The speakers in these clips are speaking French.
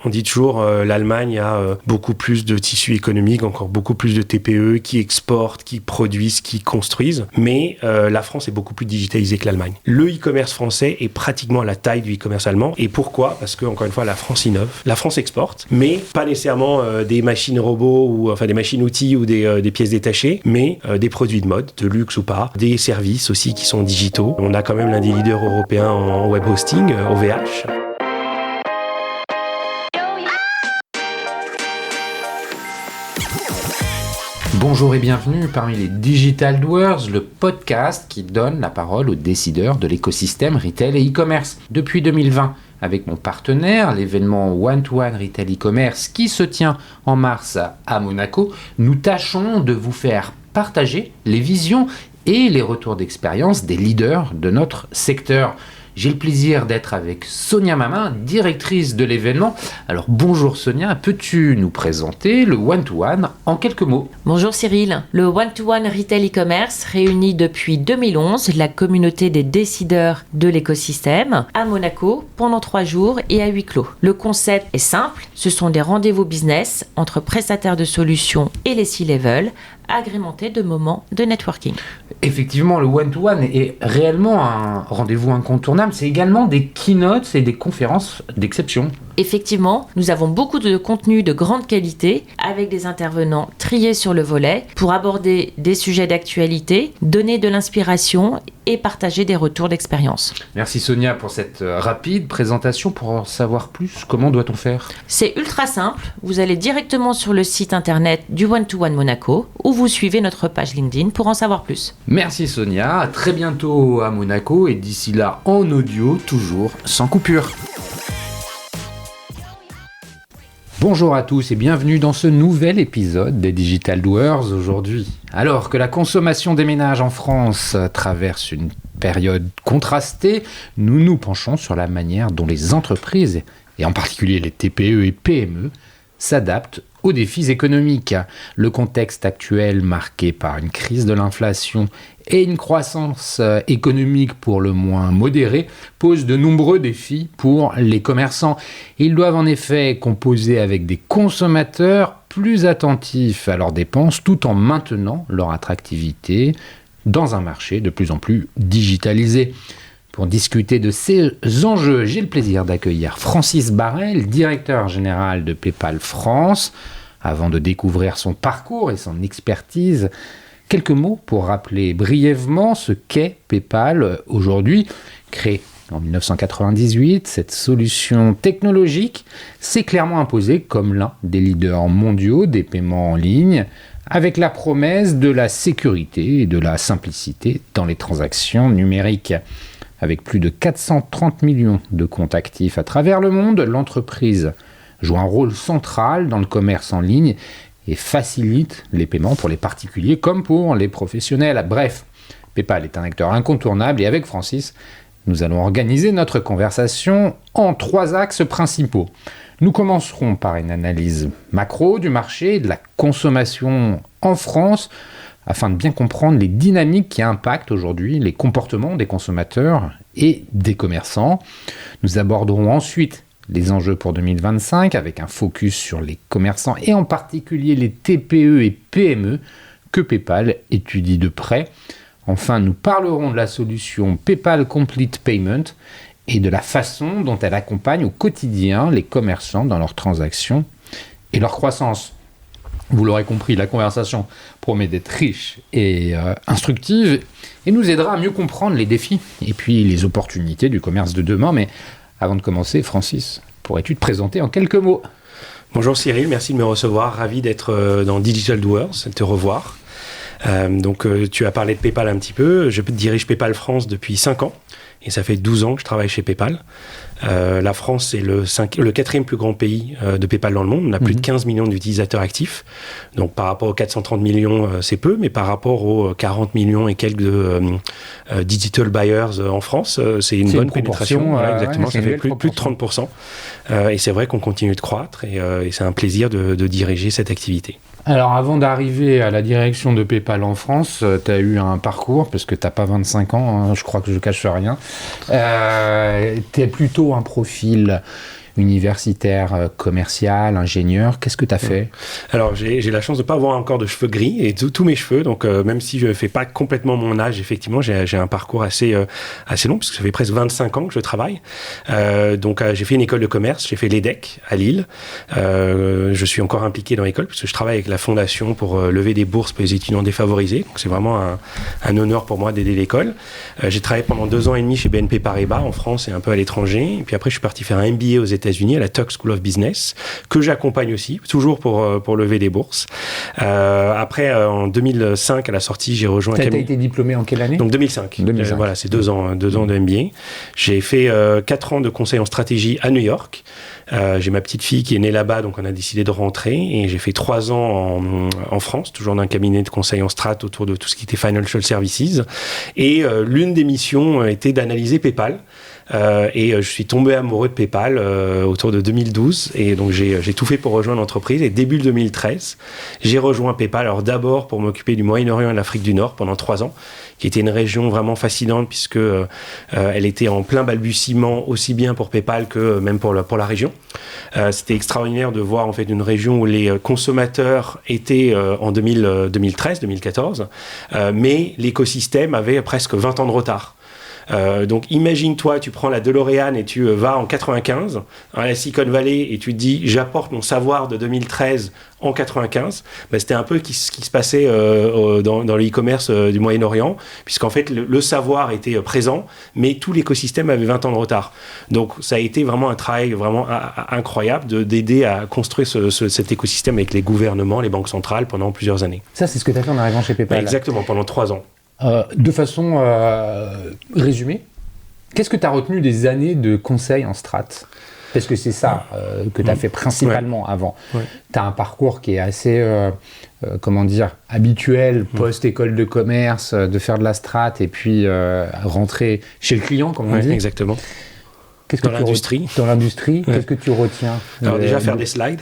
On dit toujours l'Allemagne a beaucoup plus de tissu économique, encore beaucoup plus de TPE qui exportent, qui produisent, qui construisent. Mais la France est beaucoup plus digitalisée que l'Allemagne. Le e-commerce français est pratiquement à la taille du e-commerce allemand. Et pourquoi ? Parce que, encore une fois, la France innove. La France exporte, mais pas nécessairement des machines robots ou des machines-outils ou des pièces détachées, mais des produits de mode, de luxe ou pas, des services aussi qui sont digitaux. On a quand même l'un des leaders européens en web hosting, OVH. Bonjour et bienvenue parmi les Digital Doers, le podcast qui donne la parole aux décideurs de l'écosystème retail et e-commerce. Depuis 2020, avec mon partenaire, l'événement One-to-One Retail e-commerce qui se tient en mars à Monaco, nous tâchons de vous faire partager les visions et les retours d'expérience des leaders de notre secteur. J'ai le plaisir d'être avec Sonia Mamin, directrice de l'événement. Alors bonjour Sonia, peux-tu nous présenter le One-to-One en quelques mots ? Bonjour Cyril, le One-to-One Retail e-commerce réunit depuis 2011 la communauté des décideurs de l'écosystème à Monaco pendant 3 jours et à huis clos. Le concept est simple, ce sont des rendez-vous business entre prestataires de solutions et les C-level, agrémentés de moments de networking. Effectivement, le one-to-one est réellement un rendez-vous incontournable. C'est également des keynotes et des conférences d'exception. Effectivement, nous avons beaucoup de contenu de grande qualité avec des intervenants triés sur le volet pour aborder des sujets d'actualité, donner de l'inspiration et partager des retours d'expérience. Merci Sonia pour cette rapide présentation. Pour en savoir plus, comment doit-on faire ? C'est ultra simple. Vous allez directement sur le site internet du One-to-One Monaco ou vous suivez notre page LinkedIn pour en savoir plus. Merci Sonia, à très bientôt à Monaco et d'ici là en audio, toujours sans coupure. Bonjour à tous et bienvenue dans ce nouvel épisode des Digital Doers aujourd'hui. Alors que la consommation des ménages en France traverse une période contrastée, nous nous penchons sur la manière dont les entreprises, et en particulier les TPE et PME, s'adaptent aux défis économiques. Le contexte actuel marqué par une crise de l'inflation et une croissance économique pour le moins modérée pose de nombreux défis pour les commerçants. Ils doivent en effet composer avec des consommateurs plus attentifs à leurs dépenses tout en maintenant leur attractivité dans un marché de plus en plus digitalisé. Pour discuter de ces enjeux, j'ai le plaisir d'accueillir Francis Barrel, directeur général de PayPal France. Avant de découvrir son parcours et son expertise, quelques mots pour rappeler brièvement ce qu'est PayPal aujourd'hui. Créée en 1998, cette solution technologique s'est clairement imposée comme l'un des leaders mondiaux des paiements en ligne, avec la promesse de la sécurité et de la simplicité dans les transactions numériques. Avec plus de 430 millions de comptes actifs à travers le monde, l'entreprise joue un rôle central dans le commerce en ligne et facilite les paiements pour les particuliers comme pour les professionnels. Bref, PayPal est un acteur incontournable et avec Francis, nous allons organiser notre conversation en 3 axes principaux. Nous commencerons par une analyse macro du marché et de la consommation en France afin de bien comprendre les dynamiques qui impactent aujourd'hui les comportements des consommateurs et des commerçants. Nous aborderons ensuite les enjeux pour 2025 avec un focus sur les commerçants et en particulier les TPE et PME que PayPal étudie de près. Enfin, nous parlerons de la solution PayPal Complete Payment et de la façon dont elle accompagne au quotidien les commerçants dans leurs transactions et leur croissance. Vous l'aurez compris, la conversation promet d'être riche et instructive et nous aidera à mieux comprendre les défis et puis les opportunités du commerce de demain. Mais avant de commencer, Francis, pourrais-tu te présenter en quelques mots ? Bonjour Cyril, merci de me recevoir. Ravi d'être dans Digital Doers, de te revoir. Tu as parlé de PayPal un petit peu. Je dirige PayPal France depuis 5 ans. Et ça fait 12 ans que je travaille chez PayPal. La France est le 4e plus grand pays de PayPal dans le monde. On a plus de 15 millions d'utilisateurs actifs. Donc par rapport aux 430 millions, c'est peu, mais par rapport aux 40 millions et quelques de digital buyers en France, c'est une bonne pénétration. Voilà, exactement, ça fait plus de 30%. Et c'est vrai qu'on continue de croître et c'est un plaisir de diriger cette activité. Alors, avant d'arriver à la direction de PayPal en France, tu as eu un parcours, parce que tu n'as pas 25 ans, hein, je crois que je ne cache rien. Tu es plutôt un profil universitaire, commercial, ingénieur. Qu'est-ce que tu as fait? Alors, j'ai la chance de ne pas avoir encore de cheveux gris et tous mes cheveux. Donc, même si je ne fais pas complètement mon âge, effectivement, j'ai un parcours assez long, puisque ça fait presque 25 ans que je travaille. Donc, j'ai fait une école de commerce. J'ai fait l'EDEC à Lille. Je suis encore impliqué dans l'école, parce que je travaille avec la fondation pour lever des bourses pour les étudiants défavorisés. Donc, c'est vraiment un honneur pour moi d'aider l'école. J'ai travaillé pendant 2 ans et demi chez BNP Paribas, en France et un peu à l'étranger. Et puis après, je suis parti faire un MBA aux États-Unis, à la Tuck School of Business, que j'accompagne aussi, toujours pour lever des bourses. Après, en 2005, à la sortie, j'ai rejoint... Tu as été diplômé en quelle année? Donc 2005. Voilà, c'est 2 ans de MBA. J'ai fait 4 ans de conseil en stratégie à New York. J'ai ma petite fille qui est née là-bas, donc on a décidé de rentrer. Et j'ai fait 3 ans en France, toujours dans un cabinet de conseil en strat autour de tout ce qui était financial services. Et l'une des missions était d'analyser PayPal. Et je suis tombé amoureux de PayPal autour de 2012, et donc j'ai tout fait pour rejoindre l'entreprise. Et début 2013, j'ai rejoint PayPal. Alors d'abord pour m'occuper du Moyen-Orient et de l'Afrique du Nord pendant 3 ans, qui était une région vraiment fascinante, puisque elle était en plein balbutiement, aussi bien pour PayPal que même pour la région. C'était extraordinaire de voir en fait une région où les consommateurs étaient en 2013-2014, mais l'écosystème avait presque 20 ans de retard. Donc imagine-toi, tu prends la DeLorean et tu vas en 95 à la Silicon Valley et tu te dis j'apporte mon savoir de 2013 en 95. C'était un peu ce qui se passait dans le e-commerce du Moyen-Orient, puisqu'en fait le savoir était présent, mais tout l'écosystème avait 20 ans de retard. Donc ça a été vraiment un travail vraiment incroyable d'aider à construire cet écosystème avec les gouvernements, les banques centrales pendant plusieurs années. Ça, c'est ce que tu as fait en arrivant chez PayPal. Exactement, pendant 3 ans. De façon résumée, qu'est-ce que tu as retenu des années de conseil en strat? Parce que c'est ça que tu as fait principalement avant. Ouais. Tu as un parcours qui est assez, habituel, post-école de commerce, de faire de la strat et puis rentrer chez le client, comme on dit. Exactement. Dans l'industrie. Dans l'industrie, qu'est-ce que tu retiens? Alors déjà, faire des slides.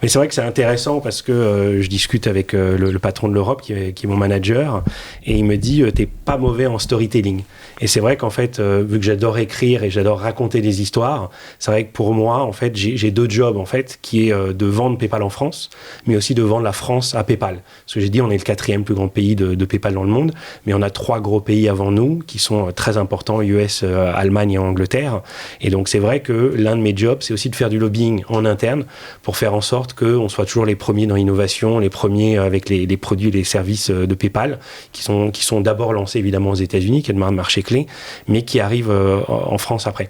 Mais c'est vrai que c'est intéressant parce que je discute avec le patron de l'Europe qui est mon manager, et il me dit t'es pas mauvais en storytelling. Et c'est vrai qu'en fait, vu que j'adore écrire et j'adore raconter des histoires, c'est vrai que pour moi, en fait, j'ai 2 jobs, en fait, qui est de vendre PayPal en France, mais aussi de vendre la France à PayPal. Parce que j'ai dit, on est le 4e plus grand pays de PayPal dans le monde, mais on a 3 gros pays avant nous qui sont très importants, US, Allemagne et Angleterre. Et donc c'est vrai que l'un de mes jobs, c'est aussi de faire du lobbying en interne pour faire en sorte qu'on soit toujours les premiers dans l'innovation, les premiers avec les produits et les services de PayPal, qui sont d'abord lancés évidemment aux États-Unis, qui est le marché clé, mais qui arrivent en France après.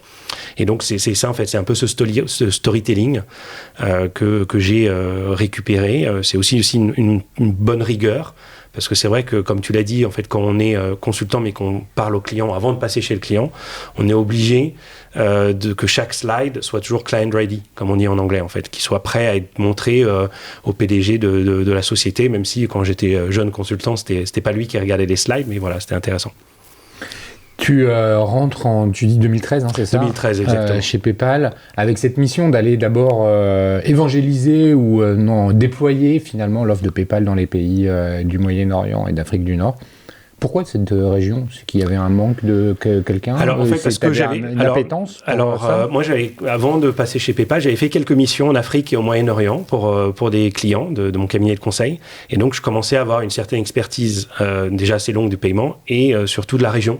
Et donc c'est ça en fait, c'est un peu ce storytelling que j'ai récupéré. C'est aussi une bonne rigueur. Parce que c'est vrai que, comme tu l'as dit, en fait, quand on est consultant, mais qu'on parle au client, avant de passer chez le client, on est obligé que chaque slide soit toujours client-ready, comme on dit en anglais, en fait, qu'il soit prêt à être montré au PDG de la société, même si, quand j'étais jeune consultant, c'était pas lui qui regardait les slides, mais voilà, c'était intéressant. Tu rentres tu dis 2013, c'est ça? 2013, exactement. Chez PayPal, avec cette mission d'aller d'abord évangéliser ou déployer finalement l'offre de PayPal dans les pays du Moyen-Orient et d'Afrique du Nord. Pourquoi cette région? C'est qu'il y avait un manque de quelqu'un? Alors en fait, parce que j'avais une appétence. Moi, avant de passer chez PayPal, j'avais fait quelques missions en Afrique et au Moyen-Orient pour des clients de mon cabinet de conseil. Et donc, je commençais à avoir une certaine expertise déjà assez longue du paiement et surtout de la région.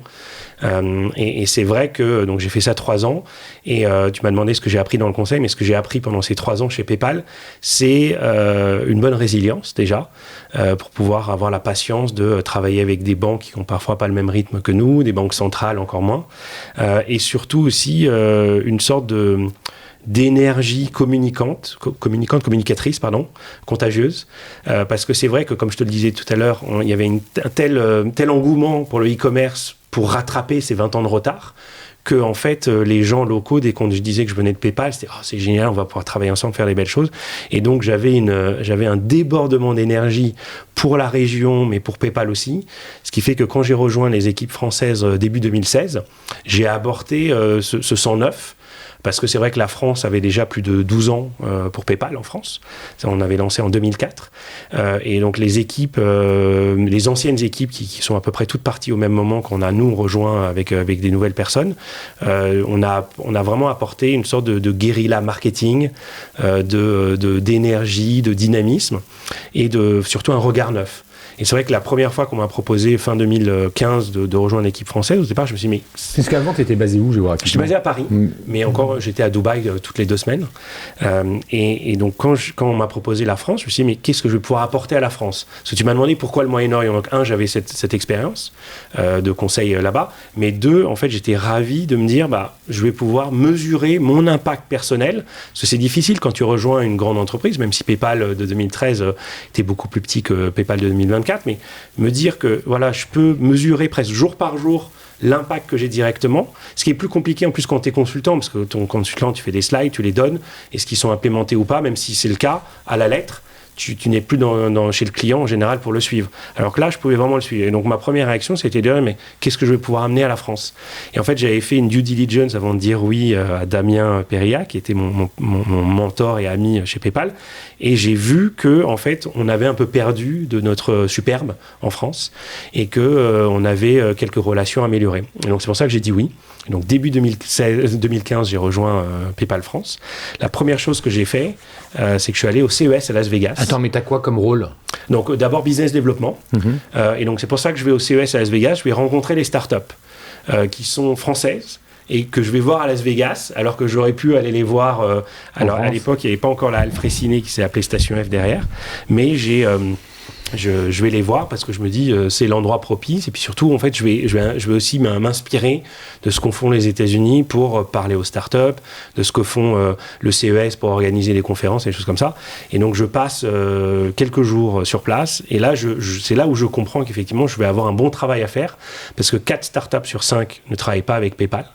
Et c'est vrai que donc j'ai fait ça 3 ans et tu m'as demandé ce que j'ai appris dans le conseil, mais ce que j'ai appris pendant ces 3 ans chez PayPal, c'est une bonne résilience déjà pour pouvoir avoir la patience de travailler avec des banques qui ont parfois pas le même rythme que nous, des banques centrales encore moins, et surtout aussi une sorte d'énergie communicatrice, contagieuse, parce que c'est vrai que, comme je te le disais tout à l'heure, il y avait un tel engouement pour le e-commerce pour rattraper ces 20 ans de retard, que en fait les gens locaux, dès qu'on je disais que je venais de PayPal, c'était c'est génial, on va pouvoir travailler ensemble, faire des belles choses. Et donc j'avais un débordement d'énergie pour la région, mais pour PayPal aussi, ce qui fait que quand j'ai rejoint les équipes françaises début 2016, j'ai apporté ce sang neuf, parce que c'est vrai que la France avait déjà plus de 12 ans pour PayPal en France. Ça, on avait lancé en 2004. Et donc les équipes, les anciennes équipes qui sont à peu près toutes parties au même moment qu'on a nous rejoint avec des nouvelles personnes, on a vraiment apporté une sorte de guérilla marketing, d'énergie, de dynamisme et surtout un regard neuf. Et c'est vrai que la première fois qu'on m'a proposé, fin 2015, de rejoindre l'équipe française, au départ, je me suis dit, mais... Parce qu'avant, tu étais basé où, géographiquement ? J'étais basé à Paris, mais encore, j'étais à Dubaï toutes les 2 semaines. Et donc, quand on m'a proposé la France, je me suis dit, mais qu'est-ce que je vais pouvoir apporter à la France ? Parce que tu m'as demandé pourquoi le Moyen-Orient. Donc, j'avais cette expérience de conseil là-bas. Mais 2, en fait, j'étais ravi de me dire, je vais pouvoir mesurer mon impact personnel. Parce que c'est difficile quand tu rejoins une grande entreprise, même si PayPal de 2013 était beaucoup plus petit que PayPal de 2024. Mais me dire que voilà, je peux mesurer presque jour par jour l'impact que j'ai directement, ce qui est plus compliqué en plus quand tu es consultant, parce que ton consultant, tu fais des slides, tu les donnes, est-ce qu'ils sont implémentés ou pas, même si c'est le cas, à la lettre, tu n'es plus chez le client en général pour le suivre. Alors que là, je pouvais vraiment le suivre. Et donc, ma première réaction, c'était de dire, mais qu'est-ce que je vais pouvoir amener à la France ? Et en fait, j'avais fait une due diligence avant de dire oui à Damien Perilla, qui était mon mentor et ami chez PayPal. Et j'ai vu que, en fait, on avait un peu perdu de notre superbe en France et que on avait quelques relations améliorées. Et donc, c'est pour ça que j'ai dit oui. Et donc, début 2015, j'ai rejoint PayPal France. La première chose que j'ai fait, c'est que je suis allé au CES à Las Vegas. Attends, mais t'as quoi comme rôle ? Donc, d'abord, business développement. Et donc, c'est pour ça que je vais au CES à Las Vegas. Je vais rencontrer les startups qui sont françaises et que je vais voir à Las Vegas, alors que j'aurais pu aller les voir. Alors, à l'époque, il n'y avait pas encore la Alfresini qui s'est appelée Station F derrière. Mais je vais les voir parce que je me dis c'est l'endroit propice et puis surtout en fait je vais aussi m'inspirer de ce qu'ont font les États-Unis pour parler aux startups, de ce que font le CES pour organiser des conférences et des choses comme ça. Et donc je passe quelques jours sur place et là c'est là où je comprends qu'effectivement je vais avoir un bon travail à faire parce que 4 startups sur 5 ne travaillent pas avec PayPal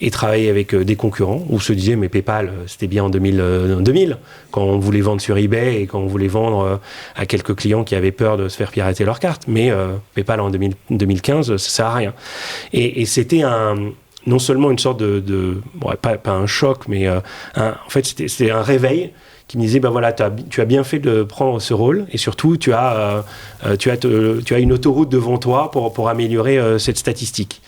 et travailler avec des concurrents où se disait mais PayPal c'était bien en 2000 quand on voulait vendre sur eBay et quand on voulait vendre à quelques clients qui avaient peur de se faire pirater leur carte, mais PayPal en 2015 ça sert à rien et c'était non seulement une sorte pas un choc mais en fait c'était un réveil qui me disait voilà tu as bien fait de prendre ce rôle et surtout tu as une autoroute devant toi pour améliorer cette statistique.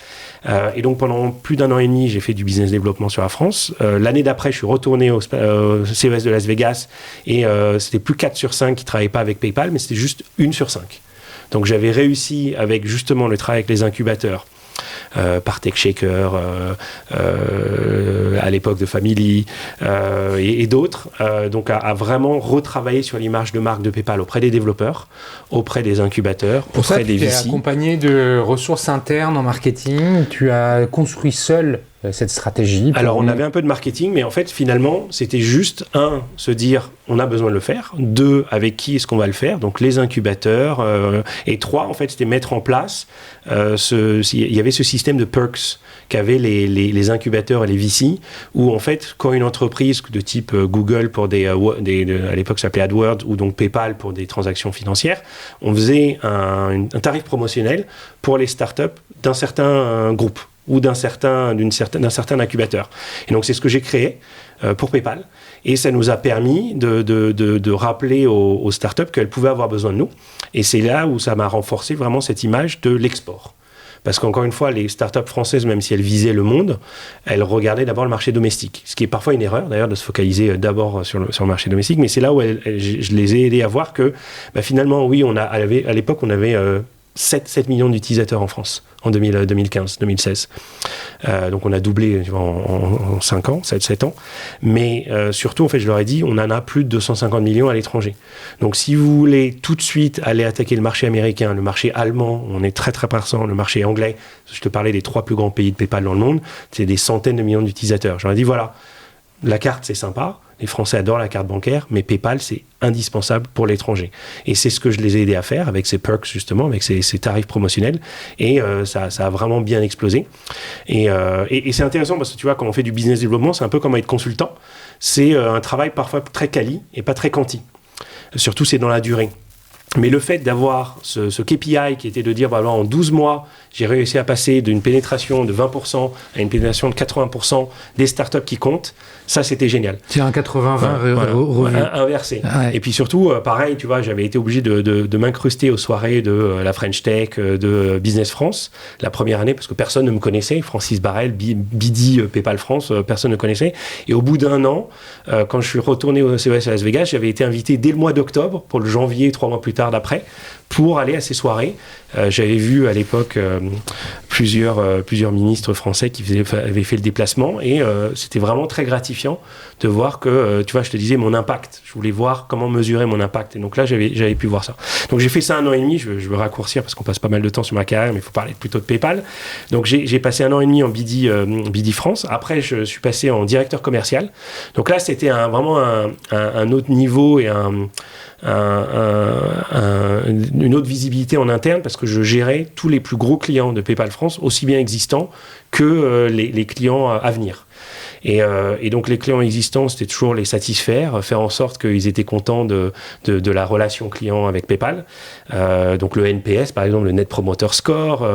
Et donc pendant plus d'1 an et demi, j'ai fait du business développement sur la France. L'année d'après, je suis retourné au CES de Las Vegas et c'était plus 4 sur 5 qui travaillaient pas avec PayPal, mais c'était juste 1 sur 5. Donc j'avais réussi avec justement le travail avec les incubateurs, par TechShaker, à l'époque de Family et d'autres, donc à vraiment retravailler sur l'image de marque de PayPal auprès des développeurs, auprès des incubateurs, auprès des VC. Pour ça, tu t'es accompagné de ressources internes en marketing, tu as construit seul cette stratégie. Alors on avait un peu de marketing, mais en fait finalement c'était juste se dire on a besoin de le faire, 2 avec qui est-ce qu'on va le faire, donc les incubateurs, et 3 en fait c'était mettre en place il y avait ce système de perks qu'avaient les incubateurs et les VC, où en fait quand une entreprise de type Google pour à l'époque ça s'appelait AdWords ou donc PayPal pour des transactions financières, on faisait un tarif promotionnel pour les startups d'un certain groupe ou d'un certain incubateur. Et donc, c'est ce que j'ai créé pour PayPal. Et ça nous a permis de rappeler aux startups qu'elles pouvaient avoir besoin de nous. Et c'est là où ça m'a renforcé vraiment cette image de l'export. Parce qu'encore une fois, les startups françaises, même si elles visaient le monde, elles regardaient d'abord le marché domestique. Ce qui est parfois une erreur, d'ailleurs, de se focaliser d'abord sur le marché domestique. Mais c'est là où je les ai aidés à voir que, finalement, oui, à l'époque, on avait 7 millions d'utilisateurs en France en 2015-2016. Donc on a doublé en 5 ans, 7 ans. Mais surtout, en fait, je leur ai dit, on en a plus de 250 millions à l'étranger. Donc si vous voulez tout de suite aller attaquer le marché américain, le marché allemand, on est très très présent, le marché anglais, je te parlais des 3 plus grands pays de PayPal dans le monde, c'est des centaines de millions d'utilisateurs. Je leur ai dit, voilà, la carte c'est sympa, les Français adorent la carte bancaire, mais PayPal, c'est indispensable pour l'étranger. Et c'est ce que je les ai aidés à faire avec ces perks, justement, avec ces tarifs promotionnels. Et ça a vraiment bien explosé. Et c'est intéressant parce que tu vois, quand on fait du business développement, c'est un peu comme être consultant. C'est un travail parfois très quali et pas très quanti. Surtout, c'est dans la durée. Mais le fait d'avoir ce KPI qui était de dire, en 12 mois, j'ai réussi à passer d'une pénétration de 20% à une pénétration de 80% des startups qui comptent, ça, c'était génial. C'est un 80-20 revu. Inversé. Ouais. Et puis surtout, pareil, tu vois, j'avais été obligé de m'incruster aux soirées de la French Tech, de Business France, la première année, parce que personne ne me connaissait. Francis Barrel, BD, PayPal France, personne ne connaissait. Et au bout d'un an, quand je suis retourné au CES à Las Vegas, j'avais été invité dès le mois d'octobre, pour le janvier, 3 mois plus tard d'après, pour aller à ces soirées. J'avais vu à l'époque plusieurs ministres français qui avaient fait le déplacement, et c'était vraiment très gratifiant de voir que, tu vois, je te disais mon impact. Je voulais voir comment mesurer mon impact. Et donc là, j'avais pu voir ça. Donc j'ai fait ça 1 an et demi. Je veux raccourcir parce qu'on passe pas mal de temps sur ma carrière, mais il faut parler plutôt de PayPal. Donc j'ai passé 1 an et demi en BD France. Après, je suis passé en directeur commercial. Donc là, c'était vraiment un autre niveau et une autre visibilité en interne, parce que je gérais tous les plus gros clients de PayPal France, aussi bien existants que les clients à venir. Et donc les clients existants, c'était toujours les satisfaire, faire en sorte qu'ils étaient contents de la relation client avec PayPal. Donc le NPS, par exemple, le Net Promoter Score,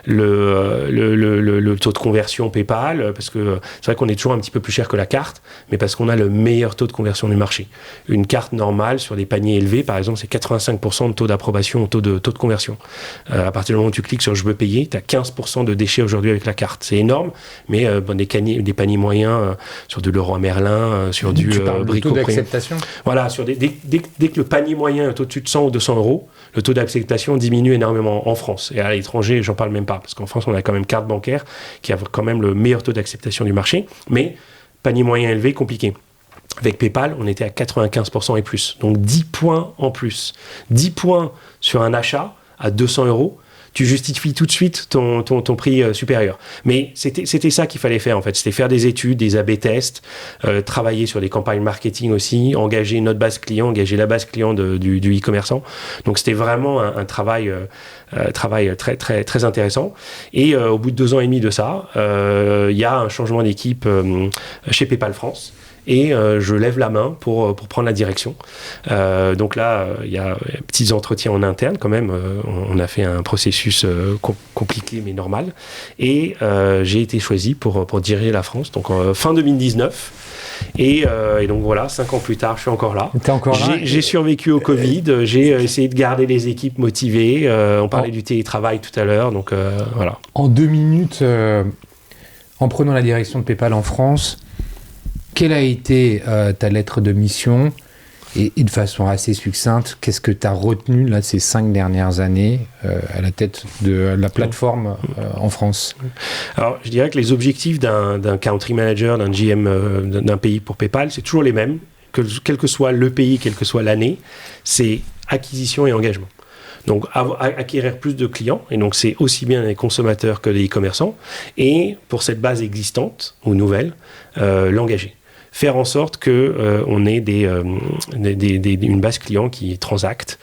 le taux de conversion PayPal, parce que c'est vrai qu'on est toujours un petit peu plus cher que la carte, mais parce qu'on a le meilleur taux de conversion du marché. Une carte normale sur des paniers élevés, par exemple, c'est 85% de taux d'approbation, taux de conversion. À partir du moment où tu cliques sur « Je veux payer », tu as 15% de déchets aujourd'hui avec la carte. C'est énorme, mais des paniers moyens sur de Leroy Merlin, sur du Brico taux d'acceptation. Voilà, dès que le panier moyen est au-dessus de 100 ou 200 euros, le taux d'acceptation diminue énormément en France. Et à l'étranger, j'en parle même pas, parce qu'en France, on a quand même carte bancaire qui a quand même le meilleur taux d'acceptation du marché, mais panier moyen élevé, compliqué. Avec PayPal, on était à 95% et plus. Donc 10 points en plus. 10 points sur un achat à 200 euros, tu justifies tout de suite ton prix supérieur. Mais c'était ça qu'il fallait faire, en fait. C'était faire des études, des A/B tests, travailler sur des campagnes marketing aussi, engager notre base client, engager la base client du e-commerçant. Donc c'était vraiment un travail très, très, très intéressant. Et au bout de 2 ans et demi de ça, il y a un changement d'équipe chez PayPal France. Et je lève la main pour prendre la direction. Donc là, il y a petits entretiens en interne quand même. On a fait un processus compliqué mais normal. Et j'ai été choisi pour diriger la France. Donc fin 2019. Et donc voilà, 5 ans plus tard, je suis encore là. T'es encore là. J'ai survécu au Covid. J'ai essayé de garder les équipes motivées. On parlait du télétravail tout à l'heure. Donc voilà. En 2 minutes, en prenant la direction de PayPal en France, quelle a été ta lettre de mission et de façon assez succincte, qu'est-ce que tu as retenu là, ces 5 dernières années à la tête de la plateforme en France? Alors, je dirais que les objectifs d'un country manager, d'un GM d'un pays pour PayPal, c'est toujours les mêmes, quel que soit le pays, quelle que soit l'année, c'est acquisition et engagement. Donc, acquérir plus de clients, et donc c'est aussi bien les consommateurs que les e-commerçants, et pour cette base existante ou nouvelle, l'engager. Faire en sorte qu'on ait une base client qui transacte,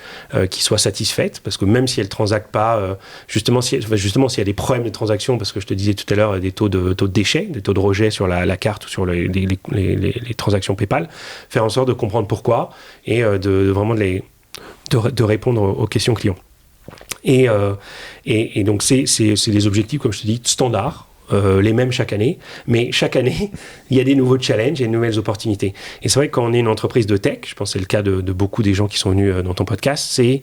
qui soit satisfaite, parce que même si elle ne transacte pas, justement s'il y a des problèmes de transaction, parce que je te disais tout à l'heure, des taux de déchets, des taux de rejet sur la carte ou sur les transactions PayPal, faire en sorte de comprendre pourquoi et vraiment de répondre aux questions clients. Et donc c'est des objectifs, comme je te dis, standards, les mêmes chaque année, mais chaque année, il y a des nouveaux challenges et de nouvelles opportunités. Et c'est vrai que quand on est une entreprise de tech, je pense que c'est le cas de beaucoup des gens qui sont venus dans ton podcast, c'est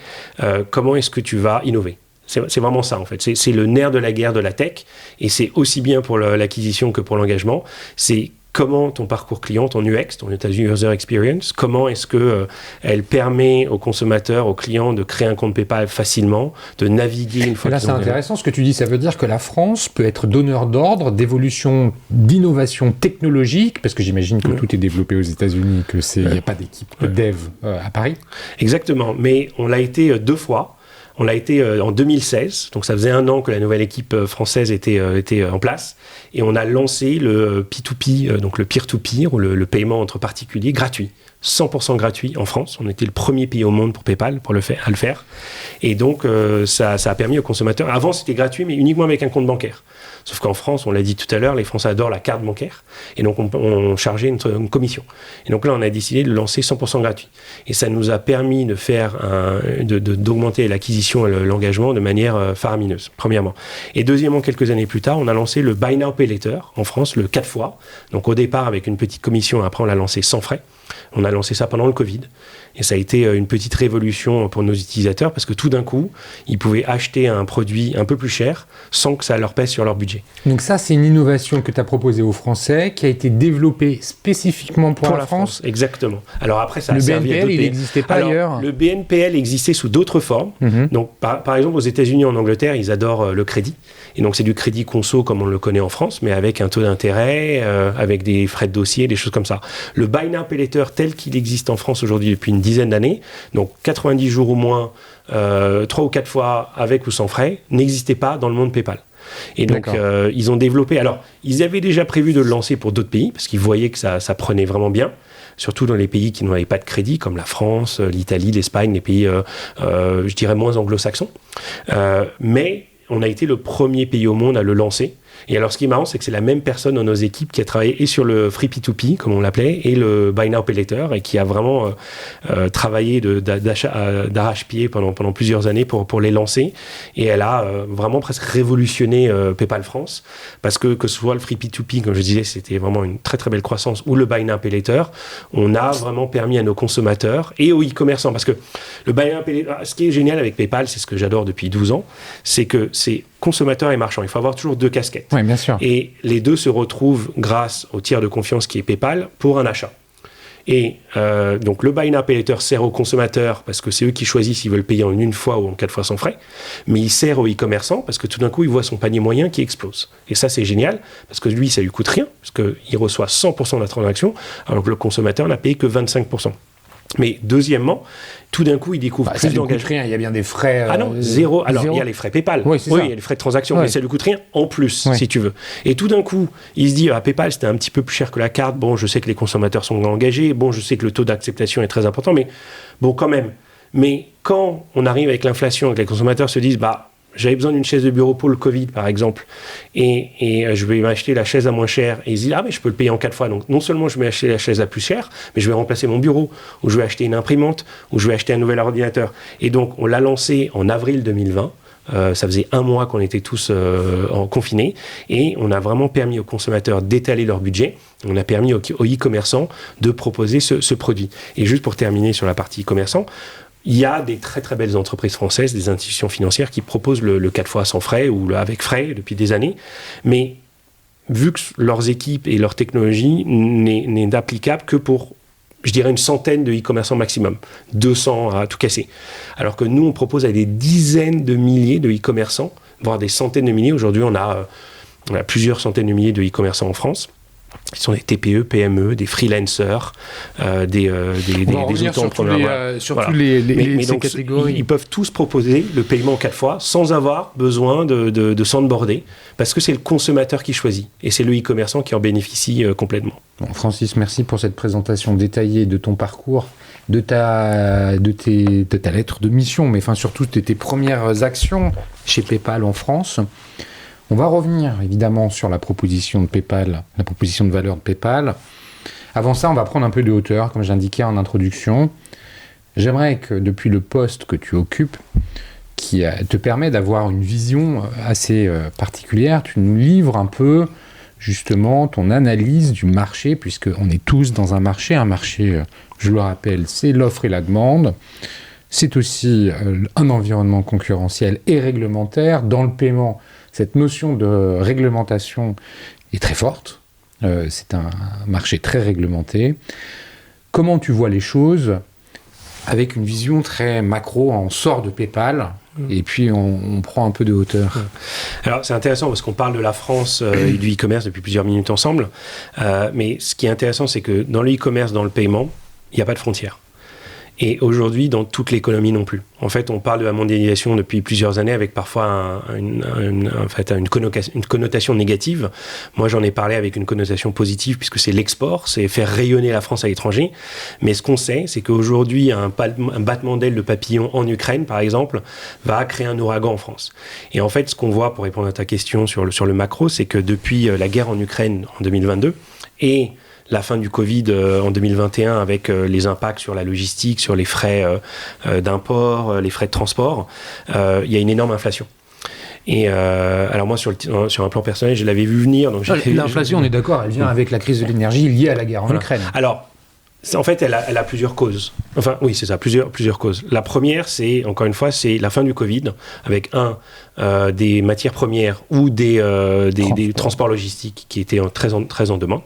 comment est-ce que tu vas innover. C'est vraiment ça, en fait. C'est le nerf de la guerre de la tech, et c'est aussi bien pour l'acquisition que pour l'engagement. C'est comment ton parcours client, ton UX, ton User Experience, comment est-ce que elle permet aux consommateurs, aux clients de créer un compte PayPal facilement, de naviguer une fois. Là, c'est intéressant ce que tu dis. Ça veut dire que la France peut être donneur d'ordre d'évolution, d'innovation technologique, parce que j'imagine que tout est développé aux États-Unis, que il n'y a pas d'équipe dev à Paris. Exactement, mais on l'a été 2 fois. On l'a été en 2016, donc ça faisait 1 an que la nouvelle équipe française était en place, et on a lancé le P2P, donc le peer-to-peer, ou le paiement entre particuliers, gratuit. 100% gratuit en France. On était le premier pays au monde pour PayPal à le faire. Et donc, ça a permis aux consommateurs... Avant, c'était gratuit, mais uniquement avec un compte bancaire. Sauf qu'en France, on l'a dit tout à l'heure, les Français adorent la carte bancaire. Et donc, on chargeait une commission. Et donc là, on a décidé de le lancer 100% gratuit. Et ça nous a permis de d'augmenter l'acquisition et l'engagement de manière faramineuse, premièrement. Et deuxièmement, quelques années plus tard, on a lancé le Buy Now Pay Later en France, le 4 fois. Donc au départ, avec une petite commission, après on l'a lancé sans frais. On a lancé ça pendant le Covid. Et ça a été une petite révolution pour nos utilisateurs parce que tout d'un coup, ils pouvaient acheter un produit un peu plus cher sans que ça leur pèse sur leur budget. Donc ça, c'est une innovation que tu as proposée aux Français qui a été développée spécifiquement pour la France. Exactement. Alors après, ça a le servi BNPL, à d'autres il pays. n'existait pas Alors, ailleurs. Le BNPL existait sous d'autres formes. Donc, par exemple, aux États-Unis, en Angleterre, ils adorent le crédit. Et donc, c'est du crédit conso comme on le connaît en France, mais avec un taux d'intérêt, avec des frais de dossier, des choses comme ça. Le Buy Now Pay Later tel qu'il existe en France aujourd'hui depuis une dizaine d'années, donc 90 jours ou moins, 3 ou 4 fois avec ou sans frais, n'existait pas dans le monde PayPal. Et donc, ils ont développé... Alors, ils avaient déjà prévu de le lancer pour d'autres pays, parce qu'ils voyaient que ça prenait vraiment bien, surtout dans les pays qui n'avaient pas de crédit, comme la France, l'Italie, l'Espagne, les pays, je dirais, moins anglo-saxons. Mais on a été le premier pays au monde à le lancer. Et alors, ce qui est marrant, c'est que c'est la même personne dans nos équipes qui a travaillé et sur le Free P2P, comme on l'appelait, et le Buy Now Pay Later, et qui a vraiment travaillé d'arrache-pied pendant plusieurs années pour les lancer. Et elle a vraiment presque révolutionné PayPal France, parce que ce soit le Free P2P, comme je disais, c'était vraiment une très très belle croissance, ou le Buy Now Pay Later, on a vraiment permis à nos consommateurs et aux e-commerçants, parce que le Buy Now Pay Later, ce qui est génial avec PayPal, c'est ce que j'adore depuis 12 ans, c'est que c'est consommateur et marchand. Il faut avoir toujours 2 casquettes. Oui, bien sûr. Et les 2 se retrouvent grâce au tiers de confiance qui est PayPal pour un achat. Et donc le Buy Now Pay Later sert aux consommateurs parce que c'est eux qui choisissent s'ils veulent payer en 1 fois ou en 4 fois sans frais. Mais il sert aux e-commerçants parce que tout d'un coup, il voit son panier moyen qui explose. Et ça, c'est génial parce que lui, ça lui coûte rien parce qu'il reçoit 100% de la transaction alors que le consommateur n'a payé que 25%. Mais deuxièmement, tout d'un coup, il découvre plus d'engagement. Il y a bien des frais. Ah non, zéro. Alors, il y a les frais PayPal. Oui, il y a les frais de transaction, mais ça lui coûte rien en plus, Oui. si tu veux. Et tout d'un coup, il se dit, PayPal, c'était un petit peu plus cher que la carte. Bon, je sais que les consommateurs sont engagés. Bon, je sais que le taux d'acceptation est très important, mais bon, quand même. Mais quand on arrive avec l'inflation et que les consommateurs se disent, j'avais besoin d'une chaise de bureau pour le Covid, par exemple, et je vais m'acheter la chaise à moins cher. Et ils disent, mais je peux le payer en 4 fois. Donc, non seulement je vais acheter la chaise à plus cher, mais je vais remplacer mon bureau, ou je vais acheter une imprimante, ou je vais acheter un nouvel ordinateur. Et donc, on l'a lancé en avril 2020. Ça faisait 1 mois qu'on était tous en confinés. Et on a vraiment permis aux consommateurs d'étaler leur budget. On a permis aux e-commerçants de proposer ce produit. Et juste pour terminer sur la partie e-commerçant, il y a des très très belles entreprises françaises, des institutions financières qui proposent le 4 fois sans frais ou avec frais depuis des années. Mais vu que leurs équipes et leur technologie n'est applicable que pour, je dirais, une centaine de e-commerçants maximum, 200 à tout casser. Alors que nous, on propose à des dizaines de milliers de e-commerçants, voire des centaines de milliers. Aujourd'hui, on a plusieurs centaines de milliers de e-commerçants en France. Qui sont des TPE, PME, des freelancers, des auto-entrepreneurs. Sur tous les donc, catégories. Ils peuvent tous proposer le paiement en 4 fois sans avoir besoin de s'onboarder parce que c'est le consommateur qui choisit et c'est le e-commerçant qui en bénéficie complètement. Bon, Francis, merci pour cette présentation détaillée de ton parcours, de ta lettre de mission, mais surtout de tes premières actions chez PayPal en France. On va revenir évidemment sur la proposition de PayPal, la proposition de valeur de PayPal. Avant ça, on va prendre un peu de hauteur, comme j'indiquais en introduction. J'aimerais que depuis le poste que tu occupes, qui te permet d'avoir une vision assez particulière, tu nous livres un peu justement ton analyse du marché, puisqu'on est tous dans un marché, je le rappelle, c'est l'offre et la demande. C'est aussi un environnement concurrentiel et réglementaire. Dans le paiement, cette notion de réglementation est très forte. C'est un marché très réglementé. Comment tu vois les choses avec une vision très macro? On sort de PayPal et puis on prend un peu de hauteur. Alors c'est intéressant parce qu'on parle de la France et du e-commerce depuis plusieurs minutes ensemble. Mais ce qui est intéressant, c'est que dans le e-commerce, dans le paiement, il n'y a pas de frontières. Et aujourd'hui, dans toute l'économie non plus. En fait, on parle de la mondialisation depuis plusieurs années avec parfois une connotation négative. Moi, j'en ai parlé avec une connotation positive puisque c'est l'export, c'est faire rayonner la France à l'étranger. Mais ce qu'on sait, c'est qu'aujourd'hui, un battement d'aile de papillon en Ukraine, par exemple, va créer un ouragan en France. Et en fait, ce qu'on voit, pour répondre à ta question sur le macro, c'est que depuis la guerre en Ukraine en 2022 et la fin du Covid en 2021 avec les impacts sur la logistique, sur les frais d'import, les frais de transport, il y a une énorme inflation. Et alors moi, sur un plan personnel, je l'avais vu venir. Donc l'inflation, on est d'accord, elle vient avec la crise de l'énergie liée à la guerre en Ukraine. Alors, en fait, elle a plusieurs causes. Enfin, oui, c'est ça, plusieurs causes. La première, c'est, encore une fois, c'est la fin du Covid, avec des matières premières ou des transports logistiques qui étaient très en demande.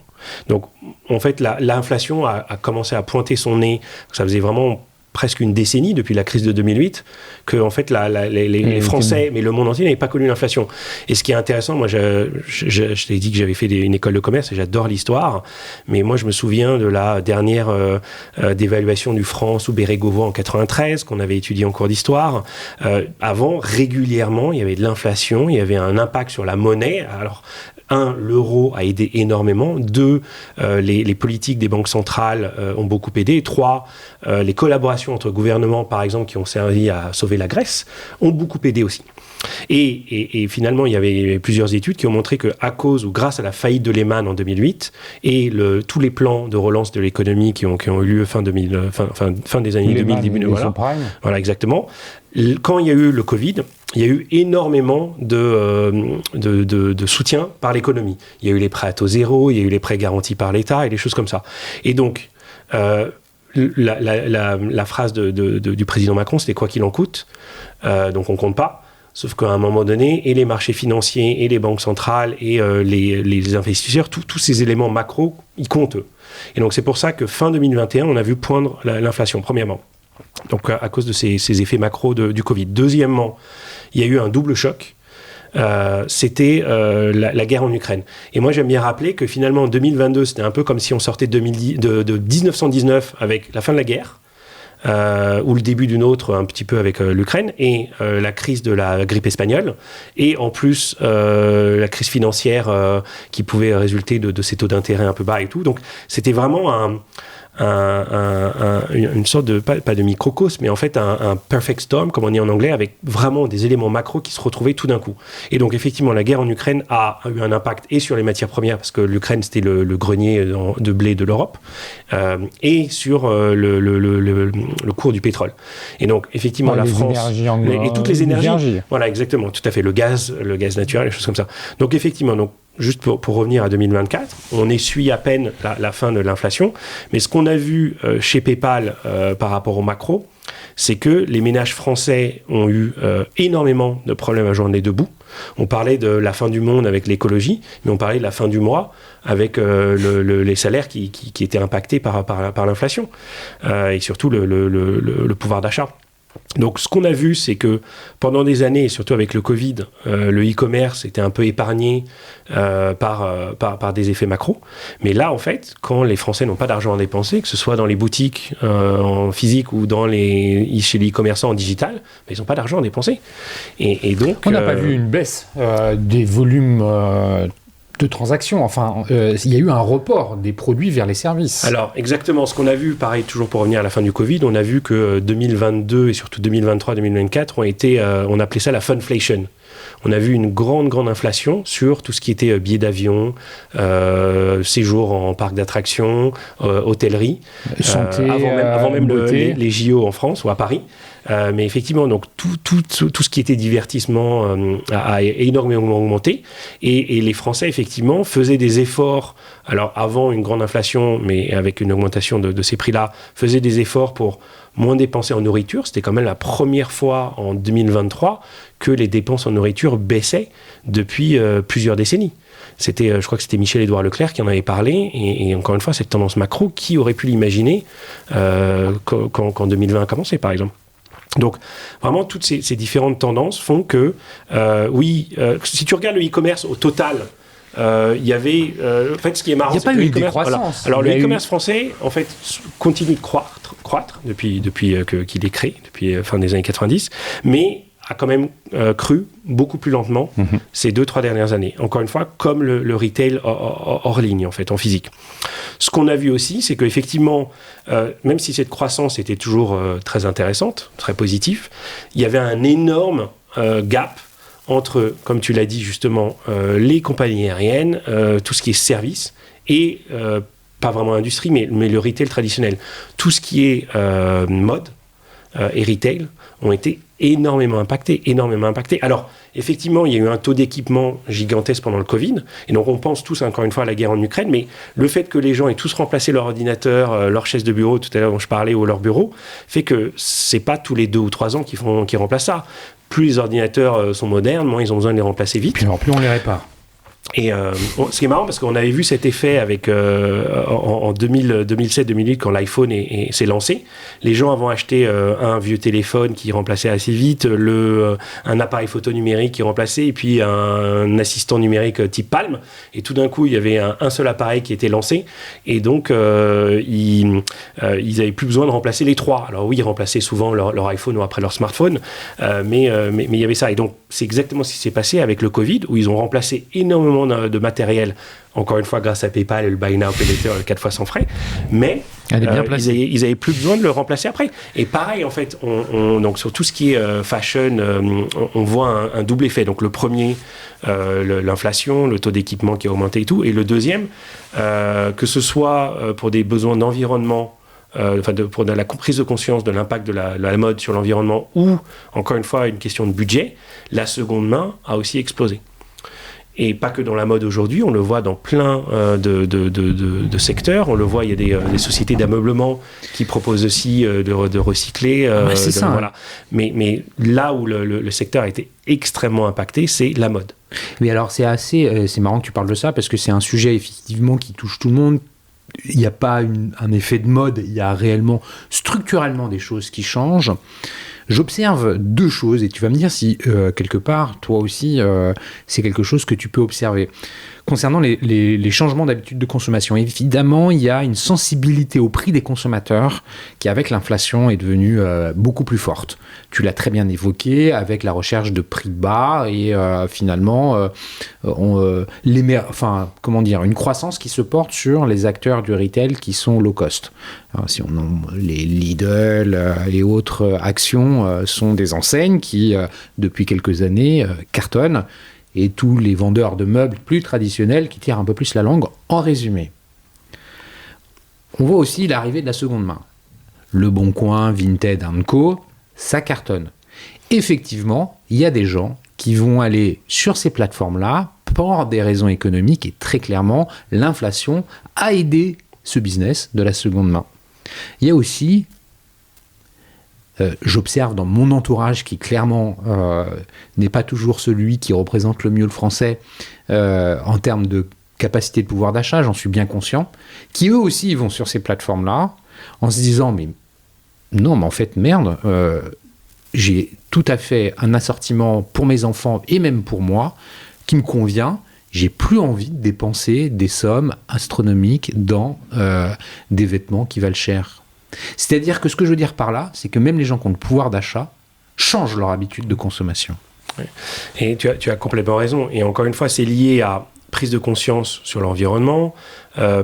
Donc, en fait, l'inflation a commencé à pointer son nez. Ça faisait vraiment presque une décennie depuis la crise de 2008 que en fait les Français, mais le monde entier n'avait pas connu l'inflation. Et ce qui est intéressant, moi je t'ai dit que j'avais fait une école de commerce et j'adore l'histoire, mais moi je me souviens de la dernière dévaluation du franc sous Bérégovoy en 93 qu'on avait étudié en cours d'histoire. Avant, régulièrement, il y avait de l'inflation, il y avait un impact sur la monnaie. Alors l'euro a aidé énormément. 2, les politiques des banques centrales ont beaucoup aidé. 3, les collaborations entre gouvernements, par exemple, qui ont servi à sauver la Grèce, ont beaucoup aidé aussi. Et finalement, il y avait plusieurs études qui ont montré qu'à cause ou grâce à la faillite de Lehman en 2008 et tous les plans de relance de l'économie qui ont eu lieu fin des années 2000, début voilà exactement. Quand il y a eu le Covid, il y a eu énormément de soutien par l'économie. Il y a eu les prêts à taux zéro, il y a eu les prêts garantis par l'État et des choses comme ça. Et donc, la phrase du président Macron, c'était quoi qu'il en coûte. Donc on compte pas. Sauf qu'à un moment donné, et les marchés financiers, et les banques centrales, et les investisseurs, tous ces éléments macro, ils comptent eux. Et donc c'est pour ça que fin 2021, on a vu poindre l'inflation, premièrement. Donc à cause de ces effets macro du Covid. Deuxièmement, il y a eu un double choc. C'était la guerre en Ukraine. Et moi, j'aime bien rappeler que finalement, en 2022, c'était un peu comme si on sortait de 1919 avec la fin de la guerre, ou le début d'une autre un petit peu avec l'Ukraine, et la crise de la grippe espagnole, et en plus la crise financière qui pouvait résulter de ces taux d'intérêt un peu bas et tout. Donc, c'était vraiment une sorte de, pas de microcosme, mais en fait un perfect storm, comme on dit en anglais, avec vraiment des éléments macro qui se retrouvaient tout d'un coup. Et donc effectivement, la guerre en Ukraine a eu un impact et sur les matières premières, parce que l'Ukraine c'était le grenier de blé de l'Europe, et sur le cours du pétrole. Et donc effectivement, la France et toutes les énergies, voilà exactement, tout à fait, le gaz naturel, les choses comme ça. Donc effectivement, juste pour revenir à 2024, on essuie à peine la fin de l'inflation, mais ce qu'on a vu chez PayPal par rapport au macro, c'est que les ménages français ont eu énormément de problèmes à joindre les deux bouts. On parlait de la fin du monde avec l'écologie, mais on parlait de la fin du mois avec les salaires qui étaient impactés par l'inflation, et surtout le pouvoir d'achat. Donc ce qu'on a vu, c'est que pendant des années, et surtout avec le Covid, le e-commerce était un peu épargné par des effets macro. Mais là, en fait, quand les Français n'ont pas d'argent à dépenser, que ce soit dans les boutiques en physique ou chez les e-commerçants en digital, ils n'ont pas d'argent à dépenser. Et donc, on n'a pas vu une baisse des volumes de transactions. Enfin, il y a eu un report des produits vers les services. Alors, exactement. Ce qu'on a vu, pareil, toujours pour revenir à la fin du Covid, on a vu que 2022 et surtout 2023-2024 on appelait ça la funflation. On a vu une grande inflation sur tout ce qui était billets d'avion, séjour en parc d'attractions, hôtellerie, santé, avant même les JO en France ou à Paris. Mais effectivement, donc tout ce qui était divertissement a énormément augmenté, et les Français effectivement faisaient des efforts. Alors avant une grande inflation, mais avec une augmentation de ces prix-là, faisaient des efforts pour moins dépenser en nourriture. C'était quand même la première fois en 2023 que les dépenses en nourriture baissaient depuis plusieurs décennies. Je crois que c'était Michel-Édouard Leclerc qui en avait parlé, et encore une fois, cette tendance macro, qui aurait pu l'imaginer quand 2020 a commencé, par exemple. Donc, vraiment, toutes ces différentes tendances font que, si tu regardes le e-commerce au total il y avait... en fait, ce qui est marrant, c'est que le e-commerce... Alors, le e-commerce français, en fait, continue de croître depuis qu'il est créé, depuis fin des années 90, mais a quand même cru beaucoup plus lentement ces 2-3 dernières années. Encore une fois, comme le retail hors ligne, en fait, en physique. Ce qu'on a vu aussi, c'est qu'effectivement, même si cette croissance était toujours très intéressante, très positive, il y avait un énorme gap entre, comme tu l'as dit justement, les compagnies aériennes, tout ce qui est service, et pas vraiment industrie, mais le retail traditionnel. Tout ce qui est mode et retail ont été énormément impactés. Alors, effectivement, il y a eu un taux d'équipement gigantesque pendant le Covid, et donc on pense tous, encore une fois, à la guerre en Ukraine, mais le fait que les gens aient tous remplacé leur ordinateur, leur chaise de bureau, tout à l'heure dont je parlais, ou leur bureau, fait que c'est pas tous les 2 ou 3 ans qu'ils remplacent ça. Plus les ordinateurs sont modernes, moins ils ont besoin de les remplacer vite. Puis plus on les répare. Et ce qui est marrant, parce qu'on avait vu cet effet avec, en 2007-2008, quand l'iPhone s'est lancé. Les gens avaient acheté un vieux téléphone qui remplaçait assez vite, un appareil photo numérique qui remplaçait, et puis un assistant numérique type Palm. Et tout d'un coup, il y avait un seul appareil qui était lancé. Et donc, ils n'avaient plus besoin de remplacer les 3. Alors oui, ils remplaçaient souvent leur iPhone ou après leur smartphone, mais il y avait ça. Et donc, c'est exactement ce qui s'est passé avec le Covid, où ils ont remplacé énormément de matériel, encore une fois grâce à PayPal et le Buy Now Pay Later 4 fois sans frais, mais ils avaient plus besoin de le remplacer après. Et pareil, en fait, donc sur tout ce qui est fashion, on voit un double effet. Donc le premier, l'inflation, le taux d'équipement qui a augmenté et tout, et le deuxième, que ce soit pour des besoins d'environnement, pour la prise de conscience de l'impact de la mode sur l'environnement, ou encore une fois une question de budget, la seconde main a aussi explosé. Et pas que dans la mode aujourd'hui, on le voit dans plein de secteurs. On le voit, il y a des sociétés d'ameublement qui proposent aussi de recycler. C'est ça. Voilà. Mais là où le secteur a été extrêmement impacté, c'est la mode. Mais alors, c'est marrant que tu parles de ça, parce que c'est un sujet effectivement qui touche tout le monde. Il n'y a pas un effet de mode, il y a réellement, structurellement, des choses qui changent. J'observe 2 choses, et tu vas me dire si, quelque part, toi aussi, c'est quelque chose que tu peux observer. Concernant les changements d'habitude de consommation, évidemment, il y a une sensibilité au prix des consommateurs qui, avec l'inflation, est devenue beaucoup plus forte. Tu l'as très bien évoqué, avec la recherche de prix bas et finalement, une croissance qui se porte sur les acteurs du retail qui sont low cost. Alors, si on nomme les Lidl et autres actions sont des enseignes qui, depuis quelques années, cartonnent, et tous les vendeurs de meubles plus traditionnels qui tirent un peu plus la langue. En résumé, on voit aussi l'arrivée de la seconde main. Le Bon Coin, Vinted & Co, ça cartonne. Effectivement, il y a des gens qui vont aller sur ces plateformes-là pour des raisons économiques, et très clairement, l'inflation a aidé ce business de la seconde main. Il y a aussi... j'observe dans mon entourage, qui clairement n'est pas toujours celui qui représente le mieux le français en termes de capacité de pouvoir d'achat, j'en suis bien conscient, qui eux aussi vont sur ces plateformes-là en se disant mais en fait merde, j'ai tout à fait un assortiment pour mes enfants et même pour moi qui me convient. J'ai plus envie de dépenser des sommes astronomiques dans des vêtements qui valent cher. C'est-à-dire que ce que je veux dire par là, c'est que même les gens qui ont le pouvoir d'achat changent leur habitude de consommation. Ouais. Et tu as complètement raison. Et encore une fois, c'est lié à prise de conscience sur l'environnement,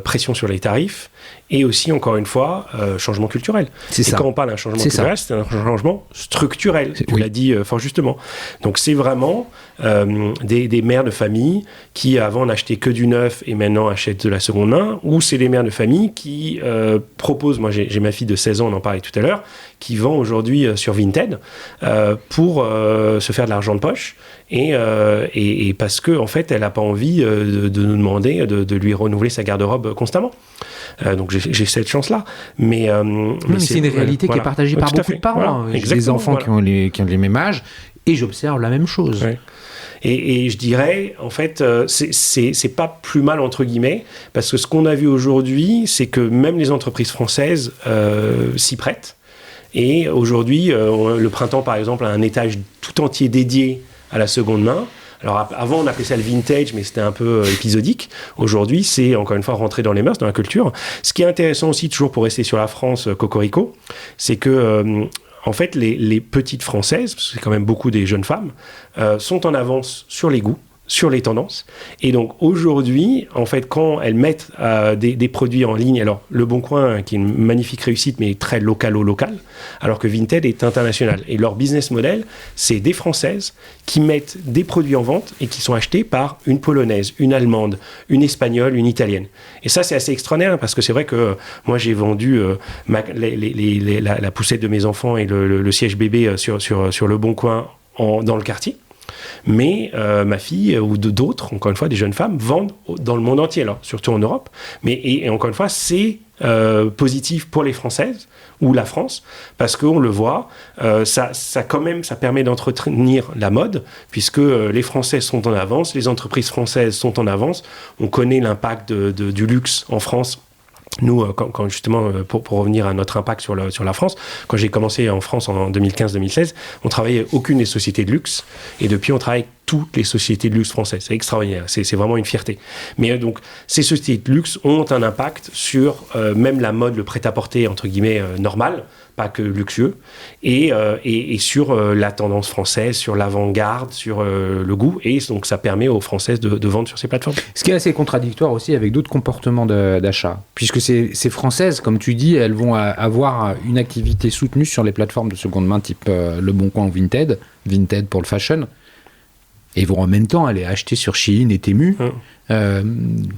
pression sur les tarifs, et aussi, encore une fois, changement culturel. Quand on parle d'un changement culturel, c'est un changement structurel. Tu l'as dit fort justement. Donc, c'est vraiment des mères de famille qui, avant, n'achetaient que du neuf et maintenant achètent de la seconde main, ou c'est des mères de famille qui proposent, moi j'ai ma fille de 16 ans, on en parlait tout à l'heure, qui vend aujourd'hui sur Vinted pour se faire de l'argent de poche, et parce que en fait, elle n'a pas envie de nous demander de lui renouveler sa garde-robe constamment. Donc j'ai cette chance-là. Mais c'est une réalité qui est partagée par beaucoup de parents. Voilà, j'ai des enfants qui ont les mêmes âges, et j'observe la même chose. Ouais. Et je dirais, en fait, c'est pas plus mal, entre guillemets, parce que ce qu'on a vu aujourd'hui, c'est que même les entreprises françaises s'y prêtent. Et aujourd'hui, le Printemps, par exemple, a un étage tout entier dédié à la seconde main. Alors avant, on appelait ça le vintage, mais c'était un peu épisodique. Aujourd'hui, c'est encore une fois rentré dans les mœurs, dans la culture. Ce qui est intéressant aussi, toujours pour rester sur la France, cocorico, c'est que en fait, les petites Françaises, parce que c'est quand même beaucoup des jeunes femmes, sont en avance sur les goûts, sur les tendances. Et donc aujourd'hui, en fait, quand elles mettent des produits en ligne, alors Le Bon Coin, qui est une magnifique réussite, mais très localo-local, alors que Vinted est international. Et leur business model, c'est des Françaises qui mettent des produits en vente et qui sont achetés par une Polonaise, une Allemande, une Espagnole, une Italienne. Et ça, c'est assez extraordinaire parce que c'est vrai que moi, j'ai vendu la poussette de mes enfants et le siège bébé sur Le Bon Coin dans le quartier. Mais ma fille ou d'autres, encore une fois, des jeunes femmes, vendent dans le monde entier, alors, surtout en Europe. Et encore une fois, c'est positif pour les Françaises ou la France, parce qu'on le voit, ça permet d'entretenir la mode, puisque les Français sont en avance, les entreprises françaises sont en avance. On connaît l'impact du luxe en France. Nous, quand justement, pour revenir à notre impact sur la France, quand j'ai commencé en France en 2015-2016, on travaillait aucune des sociétés de luxe, et depuis, on travaille avec toutes les sociétés de luxe françaises. C'est extraordinaire, c'est vraiment une fierté. Mais donc, ces sociétés de luxe ont un impact sur même la mode, le prêt-à-porter, entre guillemets, normal, pas que luxueux, et sur la tendance française, sur l'avant-garde, sur le goût, et donc ça permet aux Françaises de vendre sur ces plateformes. Ce qui est assez contradictoire aussi avec d'autres comportements d'achat, puisque ces Françaises, comme tu dis, elles vont avoir une activité soutenue sur les plateformes de seconde main type Le Bon Coin ou Vinted pour le fashion, et vont en même temps aller acheter sur Shein et Temu. On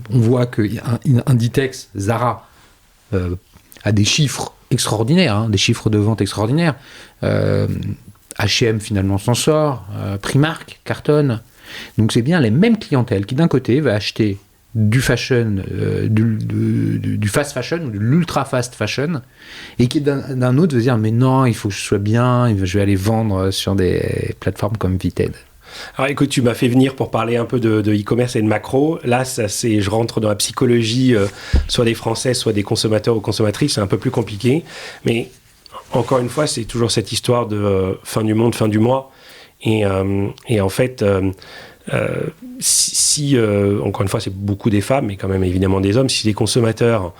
voit qu'Inditex, Zara, a des chiffres extraordinaires, des chiffres de vente extraordinaires. H&M finalement s'en sort, Primark cartonne. Donc c'est bien les mêmes clientèles qui d'un côté va acheter du fashion, du fast fashion ou de l'ultra fast fashion, et qui d'un autre veut dire mais non, il faut que je sois bien, je vais aller vendre sur des plateformes comme Vinted. Alors écoute, tu m'as fait venir pour parler un peu de e-commerce et de macro. Là, je rentre dans la psychologie, soit des Français, soit des consommateurs ou consommatrices, c'est un peu plus compliqué. Mais encore une fois, c'est toujours cette histoire de fin du monde, fin du mois. Et en fait, encore une fois, c'est beaucoup des femmes, mais quand même évidemment des hommes, si les consommateurs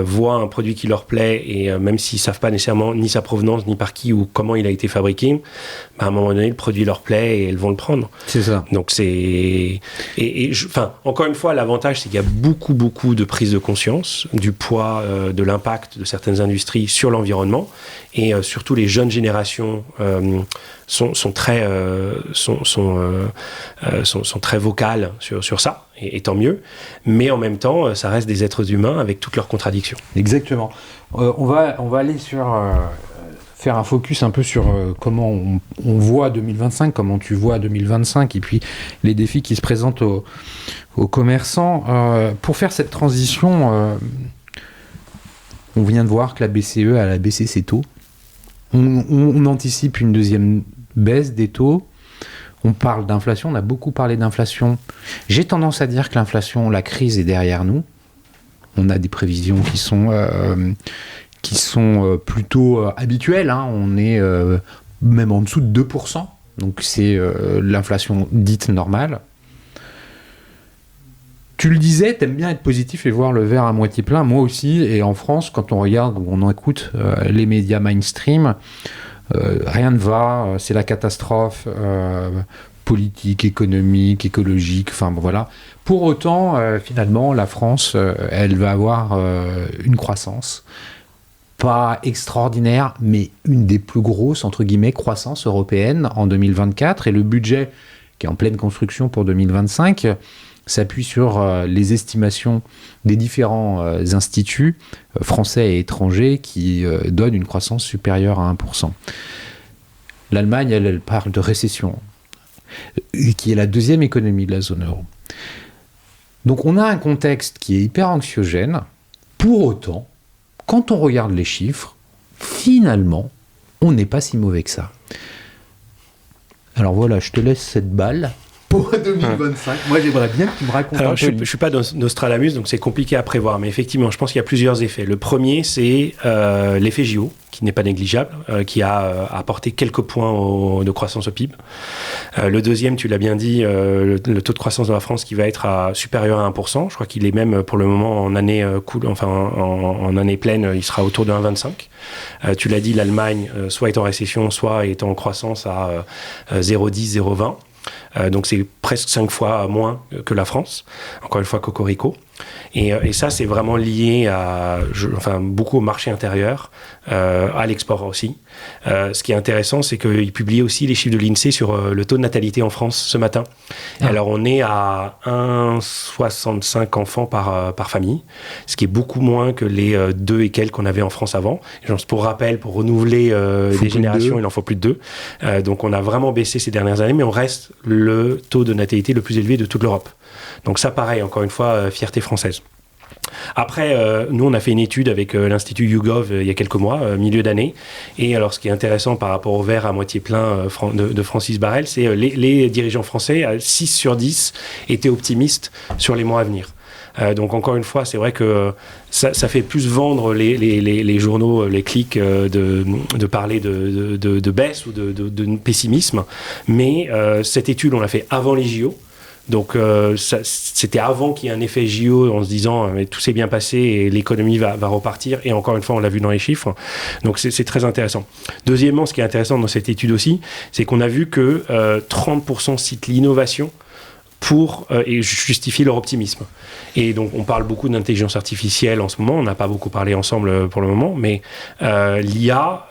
voient un produit qui leur plaît, et même s'ils ne savent pas nécessairement ni sa provenance, ni par qui ou comment il a été fabriqué, à un moment donné, le produit leur plaît et elles vont le prendre. C'est ça. Donc encore une fois, l'avantage, c'est qu'il y a beaucoup de prise de conscience du poids, de l'impact de certaines industries sur l'environnement, et surtout les jeunes générations sont très vocales sur ça, et tant mieux. Mais en même temps, ça reste des êtres humains avec toutes leurs contradictions. Exactement. On va aller faire un focus un peu sur comment on voit 2025, comment tu vois 2025, et puis les défis qui se présentent aux commerçants. Pour faire cette transition, on vient de voir que la BCE a baissé ses taux. On anticipe une deuxième baisse des taux. On parle d'inflation, on a beaucoup parlé d'inflation. J'ai tendance à dire que l'inflation, la crise est derrière nous. On a des prévisions qui sont plutôt habituelles. On est même en dessous de 2%. Donc c'est l'inflation dite normale. Tu le disais, t'aimes bien être positif et voir le verre à moitié plein. Moi aussi, et en France, quand on regarde ou on écoute les médias mainstream, rien ne va, c'est la catastrophe politique, économique, écologique, enfin voilà. Pour autant, finalement, la France, elle va avoir une croissance, pas extraordinaire, mais une des plus grosses, entre guillemets, croissances européennes en 2024, et le budget qui est en pleine construction pour 2025 s'appuie sur les estimations des différents instituts français et étrangers qui donnent une croissance supérieure à 1%. L'Allemagne, elle parle de récession, qui est la deuxième économie de la zone euro. Donc on a un contexte qui est hyper anxiogène. Pour autant, quand on regarde les chiffres, finalement, on n'est pas si mauvais que ça. Alors voilà, je te laisse cette balle pour 2025. Moi, j'aimerais bien que tu me racontes un peu. Je suis pas Nostradamus, donc c'est compliqué à prévoir. Mais effectivement, je pense qu'il y a plusieurs effets. Le premier, c'est l'effet JO, qui n'est pas négligeable, qui a apporté quelques points de croissance au PIB. Le deuxième, tu l'as bien dit, le taux de croissance de la France qui va être supérieur à 1%. Je crois qu'il est même pour le moment en année en année pleine, il sera autour de 1,25. Tu l'as dit, l'Allemagne soit est en récession, soit est en croissance à 0,10, 0,20. Donc c'est presque 5 fois moins que la France. Encore une fois, cocorico. Et ça, c'est vraiment lié beaucoup au marché intérieur, à l'export aussi. Ce qui est intéressant, c'est qu'il publie aussi les chiffres de l'INSEE sur le taux de natalité en France ce matin. Alors, on est à 1,65 enfants par famille, ce qui est beaucoup moins que les 2 et quelques qu'on avait en France avant. Pour rappel, pour renouveler des générations, il en faut plus de 2. Donc, on a vraiment baissé ces dernières années, mais on reste le taux de natalité le plus élevé de toute l'Europe. Donc ça, pareil, encore une fois, fierté française. Après, nous, on a fait une étude avec l'Institut YouGov il y a quelques mois, milieu d'année. Et alors, ce qui est intéressant par rapport au verre à moitié plein de Francis Barrel, c'est les dirigeants français, 6 sur 10, étaient optimistes sur les mois à venir. Donc, encore une fois, c'est vrai que ça fait plus vendre les journaux, les clics, de parler de baisse ou de pessimisme. Mais cette étude, on l'a fait avant les JO. Donc c'était avant qu'il y ait un effet JO en se disant mais tout s'est bien passé et l'économie va repartir, et encore une fois on l'a vu dans les chiffres, donc c'est très intéressant. Deuxièmement, ce qui est intéressant dans cette étude aussi, c'est qu'on a vu que 30% citent l'innovation pour justifier leur optimisme. Et donc, on parle beaucoup d'intelligence artificielle en ce moment. On n'a pas beaucoup parlé ensemble pour le moment, mais l'IA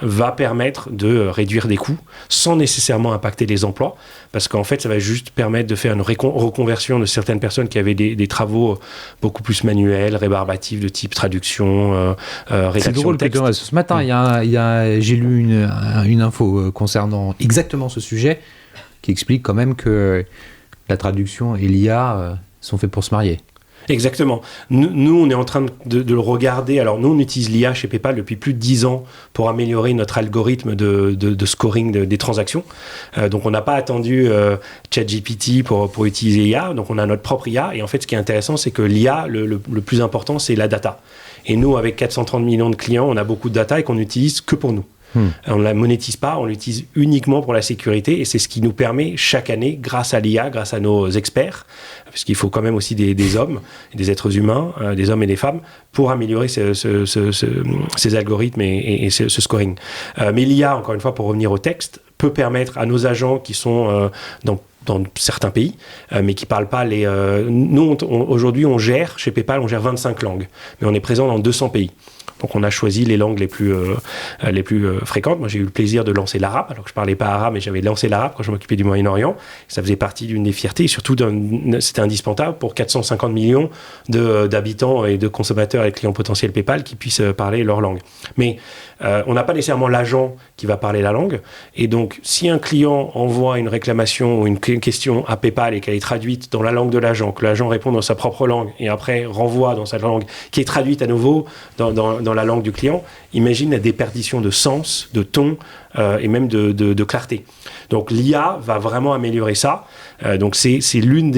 va permettre de réduire des coûts sans nécessairement impacter les emplois, parce qu'en fait, ça va juste permettre de faire une reconversion de certaines personnes qui avaient des travaux beaucoup plus manuels, rébarbatifs, de type traduction, rédaction C'est drôle, de texte. ce matin, j'ai lu une info concernant exactement ce sujet qui explique quand même que la traduction et l'IA sont faits pour se marier. Exactement. Nous, on est en train de le regarder. Alors, nous, on utilise l'IA chez PayPal depuis plus de 10 ans pour améliorer notre algorithme de scoring des transactions. Donc, on n'a pas attendu ChatGPT pour utiliser l'IA. Donc, on a notre propre IA. Et en fait, ce qui est intéressant, c'est que l'IA, le plus important, c'est la data. Et nous, avec 430 millions de clients, on a beaucoup de data et qu'on n'utilise que pour nous. On ne la monétise pas, on l'utilise uniquement pour la sécurité, et c'est ce qui nous permet chaque année, grâce à l'IA, grâce à nos experts, parce qu'il faut quand même aussi des hommes, des êtres humains, des hommes et des femmes, pour améliorer ces algorithmes et ce scoring. Mais l'IA, encore une fois, pour revenir au texte, peut permettre à nos agents qui sont dans certains pays, mais qui ne parlent pas les... Nous, aujourd'hui, chez PayPal, on gère 25 langues, mais on est présent dans 200 pays. Donc on a choisi les langues les plus fréquentes. Moi, j'ai eu le plaisir de lancer l'arabe, alors que je ne parlais pas arabe, mais j'avais lancé l'arabe quand je m'occupais du Moyen-Orient. Ça faisait partie d'une des fiertés, et surtout c'était indispensable pour 450 millions d'habitants et de consommateurs et clients potentiels PayPal qui puissent parler leur langue. Mais on n'a pas nécessairement l'agent qui va parler la langue, et donc si un client envoie une réclamation ou une question à PayPal et qu'elle est traduite dans la langue de l'agent, que l'agent répond dans sa propre langue et après renvoie dans sa langue qui est traduite à nouveau dans la langue du client, imagine la déperdition de sens, de ton et même de clarté. Donc l'IA va vraiment améliorer ça. Donc c'est l'un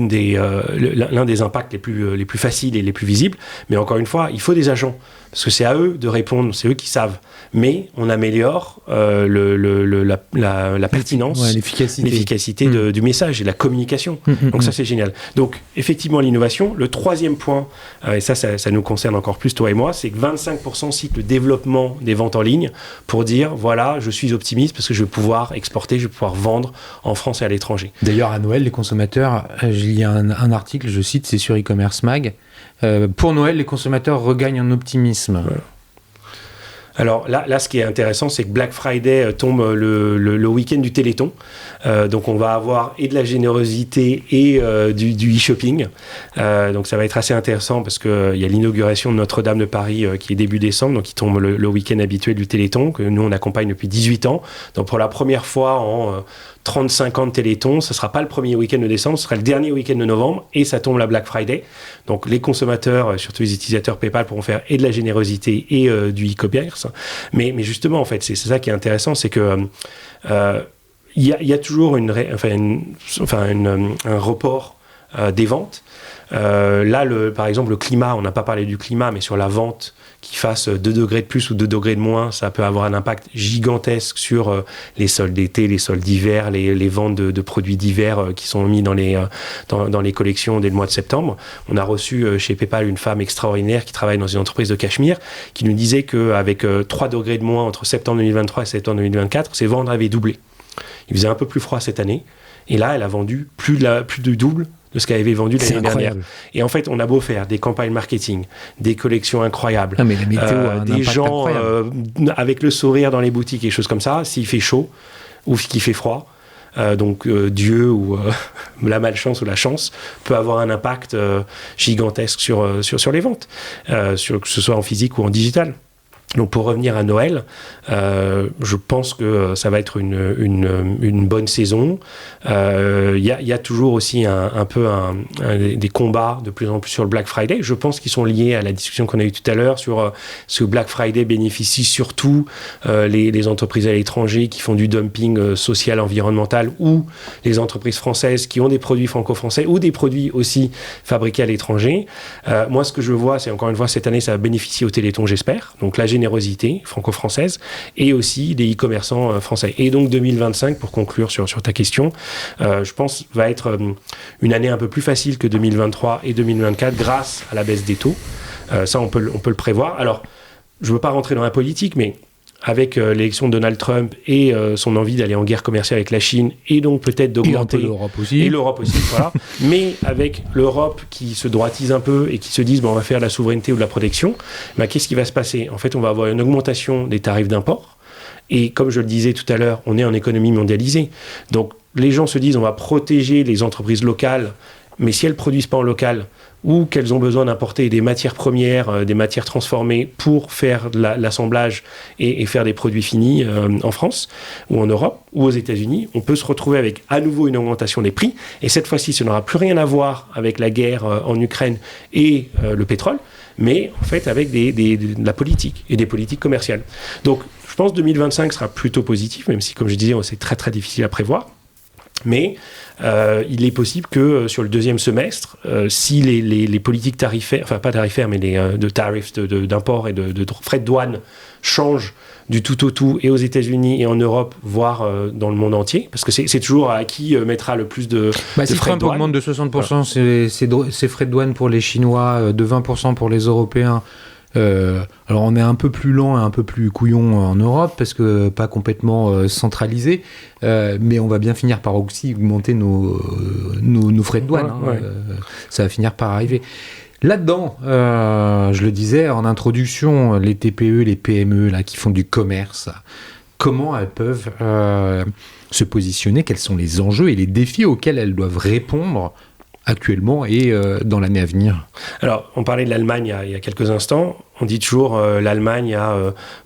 des impacts les plus faciles et les plus visibles. Mais encore une fois, il faut des agents, parce que c'est à eux de répondre, c'est eux qui savent. Mais on améliore la pertinence, l'efficacité du message et la communication. Donc ça, c'est génial. Donc effectivement, l'innovation. Le troisième point, et ça nous concerne encore plus, toi et moi, c'est que 25% citent le développement des ventes en ligne pour dire, voilà, je suis optimiste parce que je vais pouvoir exporter, je vais pouvoir vendre en France et à l'étranger. D'ailleurs, à Noël, les consommateurs, il y a un article, je cite, c'est sur e-commerce mag, pour Noël, les consommateurs regagnent en optimisme. Voilà. Alors là, ce qui est intéressant, c'est que Black Friday tombe le week-end du Téléthon. Donc on va avoir et de la générosité et du e-shopping. Donc ça va être assez intéressant parce qu'il y a l'inauguration de Notre-Dame de Paris qui est début décembre, donc qui tombe le week-end habituel du Téléthon, que nous on accompagne depuis 18 ans. Donc pour la première fois en 35 ans de Téléthon, ce ne sera pas le premier week-end de décembre, ce sera le dernier week-end de novembre, et ça tombe la Black Friday. Donc les consommateurs, surtout les utilisateurs PayPal, pourront faire et de la générosité et du e-commerce. Mais justement, en fait, c'est ça qui est intéressant, c'est que il y a toujours un report des ventes. Là, par exemple, le climat, on n'a pas parlé du climat, mais sur la vente, qu'il fasse 2 degrés de plus ou 2 degrés de moins, ça peut avoir un impact gigantesque sur les soldes d'été, les soldes d'hiver, les ventes de produits d'hiver qui sont mis dans les collections dès le mois de septembre. On a reçu chez PayPal une femme extraordinaire qui travaille dans une entreprise de Cachemire qui nous disait qu'avec 3 degrés de moins entre septembre 2023 et septembre 2024, ses ventes avaient doublé. Il faisait un peu plus froid cette année, et là, elle a vendu plus du double de ce qu'elle avait vendu l'année dernière. Et en fait, on a beau faire des campagnes marketing, des collections incroyables, mais la météo a un des impact gens avec le sourire dans les boutiques et choses comme ça, s'il fait chaud ou qu'il fait froid, Dieu ou la malchance ou la chance peut avoir un impact gigantesque sur les ventes, que ce soit en physique ou en digital. Donc pour revenir à Noël, je pense que ça va être une bonne saison. Il y a toujours aussi un peu des combats de plus en plus sur le Black Friday. Je pense qu'ils sont liés à la discussion qu'on a eue tout à l'heure sur ce Black Friday bénéficie surtout les entreprises à l'étranger qui font du dumping social, environnemental, ou les entreprises françaises qui ont des produits franco-français ou des produits aussi fabriqués à l'étranger. Moi, ce que je vois, c'est encore une fois cette année, ça va bénéficier au Téléthon, j'espère. Donc la générosité franco-française et aussi des e-commerçants français. Et donc 2025, pour conclure sur ta question, je pense va être une année un peu plus facile que 2023 et 2024 grâce à la baisse des taux. Ça, on peut le prévoir. Alors, je ne veux pas rentrer dans la politique, mais avec l'élection de Donald Trump et son envie d'aller en guerre commerciale avec la Chine et donc peut-être d'augmenter... Et l'Europe aussi. Et l'Europe aussi, voilà. Mais avec l'Europe qui se droitise un peu et qui se disent on va faire de la souveraineté ou de la protection, qu'est-ce qui va se passer ? En fait, on va avoir une augmentation des tarifs d'import. Et comme je le disais tout à l'heure, on est en économie mondialisée. Donc les gens se disent on va protéger les entreprises locales, mais si elles ne produisent pas en local ou qu'elles ont besoin d'importer des matières premières, des matières transformées pour faire de l'assemblage et faire des produits finis en France ou en Europe ou aux États-Unis, on peut se retrouver avec à nouveau une augmentation des prix. Et cette fois-ci, ça n'aura plus rien à voir avec la guerre en Ukraine et le pétrole, mais en fait avec de la politique et des politiques commerciales. Donc je pense que 2025 sera plutôt positif, même si, comme je disais, c'est très très difficile à prévoir. Mais il est possible que sur le deuxième semestre, si les politiques tarifaires, enfin pas tarifaires, mais de tarifs d'import et de frais de douane changent du tout au tout et aux États-Unis et en Europe, voire dans le monde entier, parce que c'est toujours à qui mettra le plus de si frais Trump de douane. Augmente de 60% ses frais de douane pour les Chinois, de 20% pour les Européens. Alors on est un peu plus lent et un peu plus couillon en Europe parce que pas complètement centralisé, mais on va bien finir par aussi augmenter nos frais de douane. Ouais. Ça va finir par arriver. Là-dedans, je le disais en introduction, les TPE, les PME là, qui font du commerce, comment elles peuvent se positionner, quels sont les enjeux et les défis auxquels elles doivent répondre actuellement et dans l'année à venir? Alors, on parlait de l'Allemagne il y a quelques instants. On dit toujours l'Allemagne a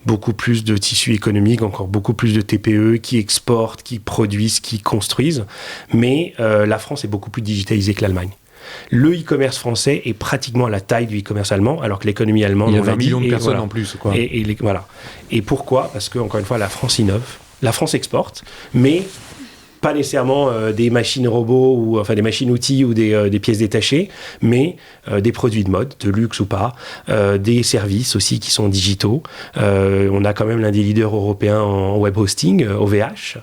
beaucoup plus de tissu économique, encore beaucoup plus de TPE qui exportent, qui produisent, qui construisent. Mais la France est beaucoup plus digitalisée que l'Allemagne. Le e-commerce français est pratiquement à la taille du e-commerce allemand, alors que l'économie allemande... Il y a 20 millions de personnes en plus, quoi. Voilà. Et pourquoi ? Parce que, encore une fois, la France innove. La France exporte, mais... pas nécessairement des machines robots ou enfin des machines outils ou des pièces détachées, mais des produits de mode, de luxe ou pas, des services aussi qui sont digitaux. On a quand même l'un des leaders européens en web hosting, OVH.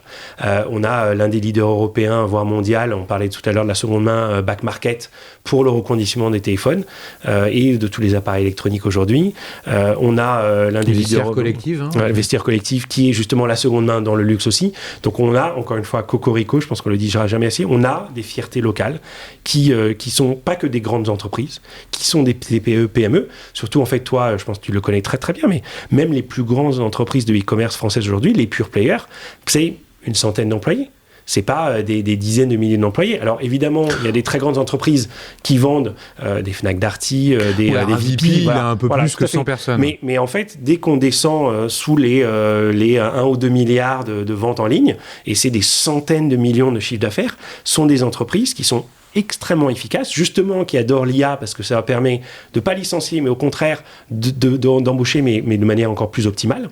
On a l'un des leaders européens, voire mondial. On parlait tout à l'heure de la seconde main back market pour le reconditionnement des téléphones et de tous les appareils électroniques aujourd'hui. On a l'un des leaders collectifs, le vestiaire collectif qui est justement la seconde main dans le luxe aussi. Donc on a encore une fois Cocorico, je pense qu'on le dira jamais assez, on a des fiertés locales qui sont pas que des grandes entreprises, qui sont des TPE, PME. Surtout, en fait, toi, je pense que tu le connais très très bien, mais même les plus grandes entreprises de e-commerce françaises aujourd'hui, les pure players, c'est une centaine d'employés. C'est pas des dizaines de milliers d'employés. Alors évidemment, il y a des très grandes entreprises qui vendent des Fnac Darty, des VP, il a un peu plus que 100 personnes. Mais en fait, dès qu'on descend sous les 1 ou 2 milliards de ventes en ligne, et c'est des centaines de millions de chiffres d'affaires, sont des entreprises qui sont extrêmement efficace, justement qui adore l'IA parce que ça permet de ne pas licencier, mais au contraire d'embaucher, mais de manière encore plus optimale.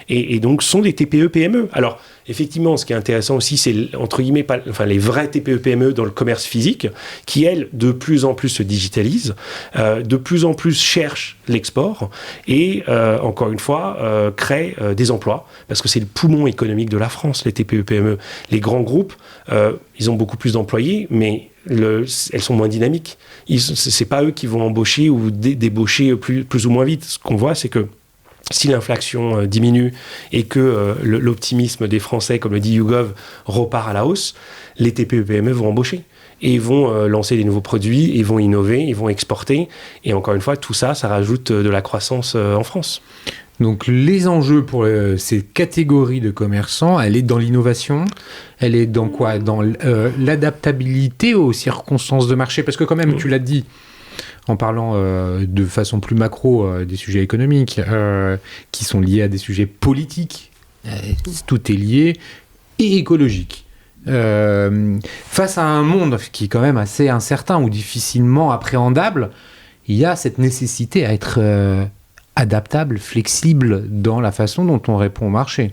Et donc, sont des TPE-PME. Alors, effectivement, ce qui est intéressant aussi, c'est, entre guillemets, les vrais TPE-PME dans le commerce physique, qui, elles, de plus en plus se digitalisent, de plus en plus cherchent l'export et, encore une fois, créent des emplois, parce que c'est le poumon économique de la France, les TPE-PME. Les grands groupes, ils ont beaucoup plus d'employés, mais elles sont moins dynamiques. C'est pas eux qui vont embaucher ou débaucher plus ou moins vite. Ce qu'on voit, c'est que si l'inflation diminue et que l'optimisme des Français, comme le dit YouGov, repart à la hausse, les TPE-PME vont embaucher et vont lancer des nouveaux produits, ils vont innover, ils vont exporter. Et encore une fois, tout ça, ça rajoute de la croissance en France. Donc les enjeux pour ces catégories de commerçants, elle est dans l'innovation, elle est dans quoi ? Dans l'adaptabilité aux circonstances de marché. Parce que quand même, tu l'as dit, en parlant de façon plus macro des sujets économiques qui sont liés à des sujets politiques, tout est lié, et écologique. Face à un monde qui est quand même assez incertain ou difficilement appréhendable, il y a cette nécessité à être adaptable, flexible dans la façon dont on répond au marché.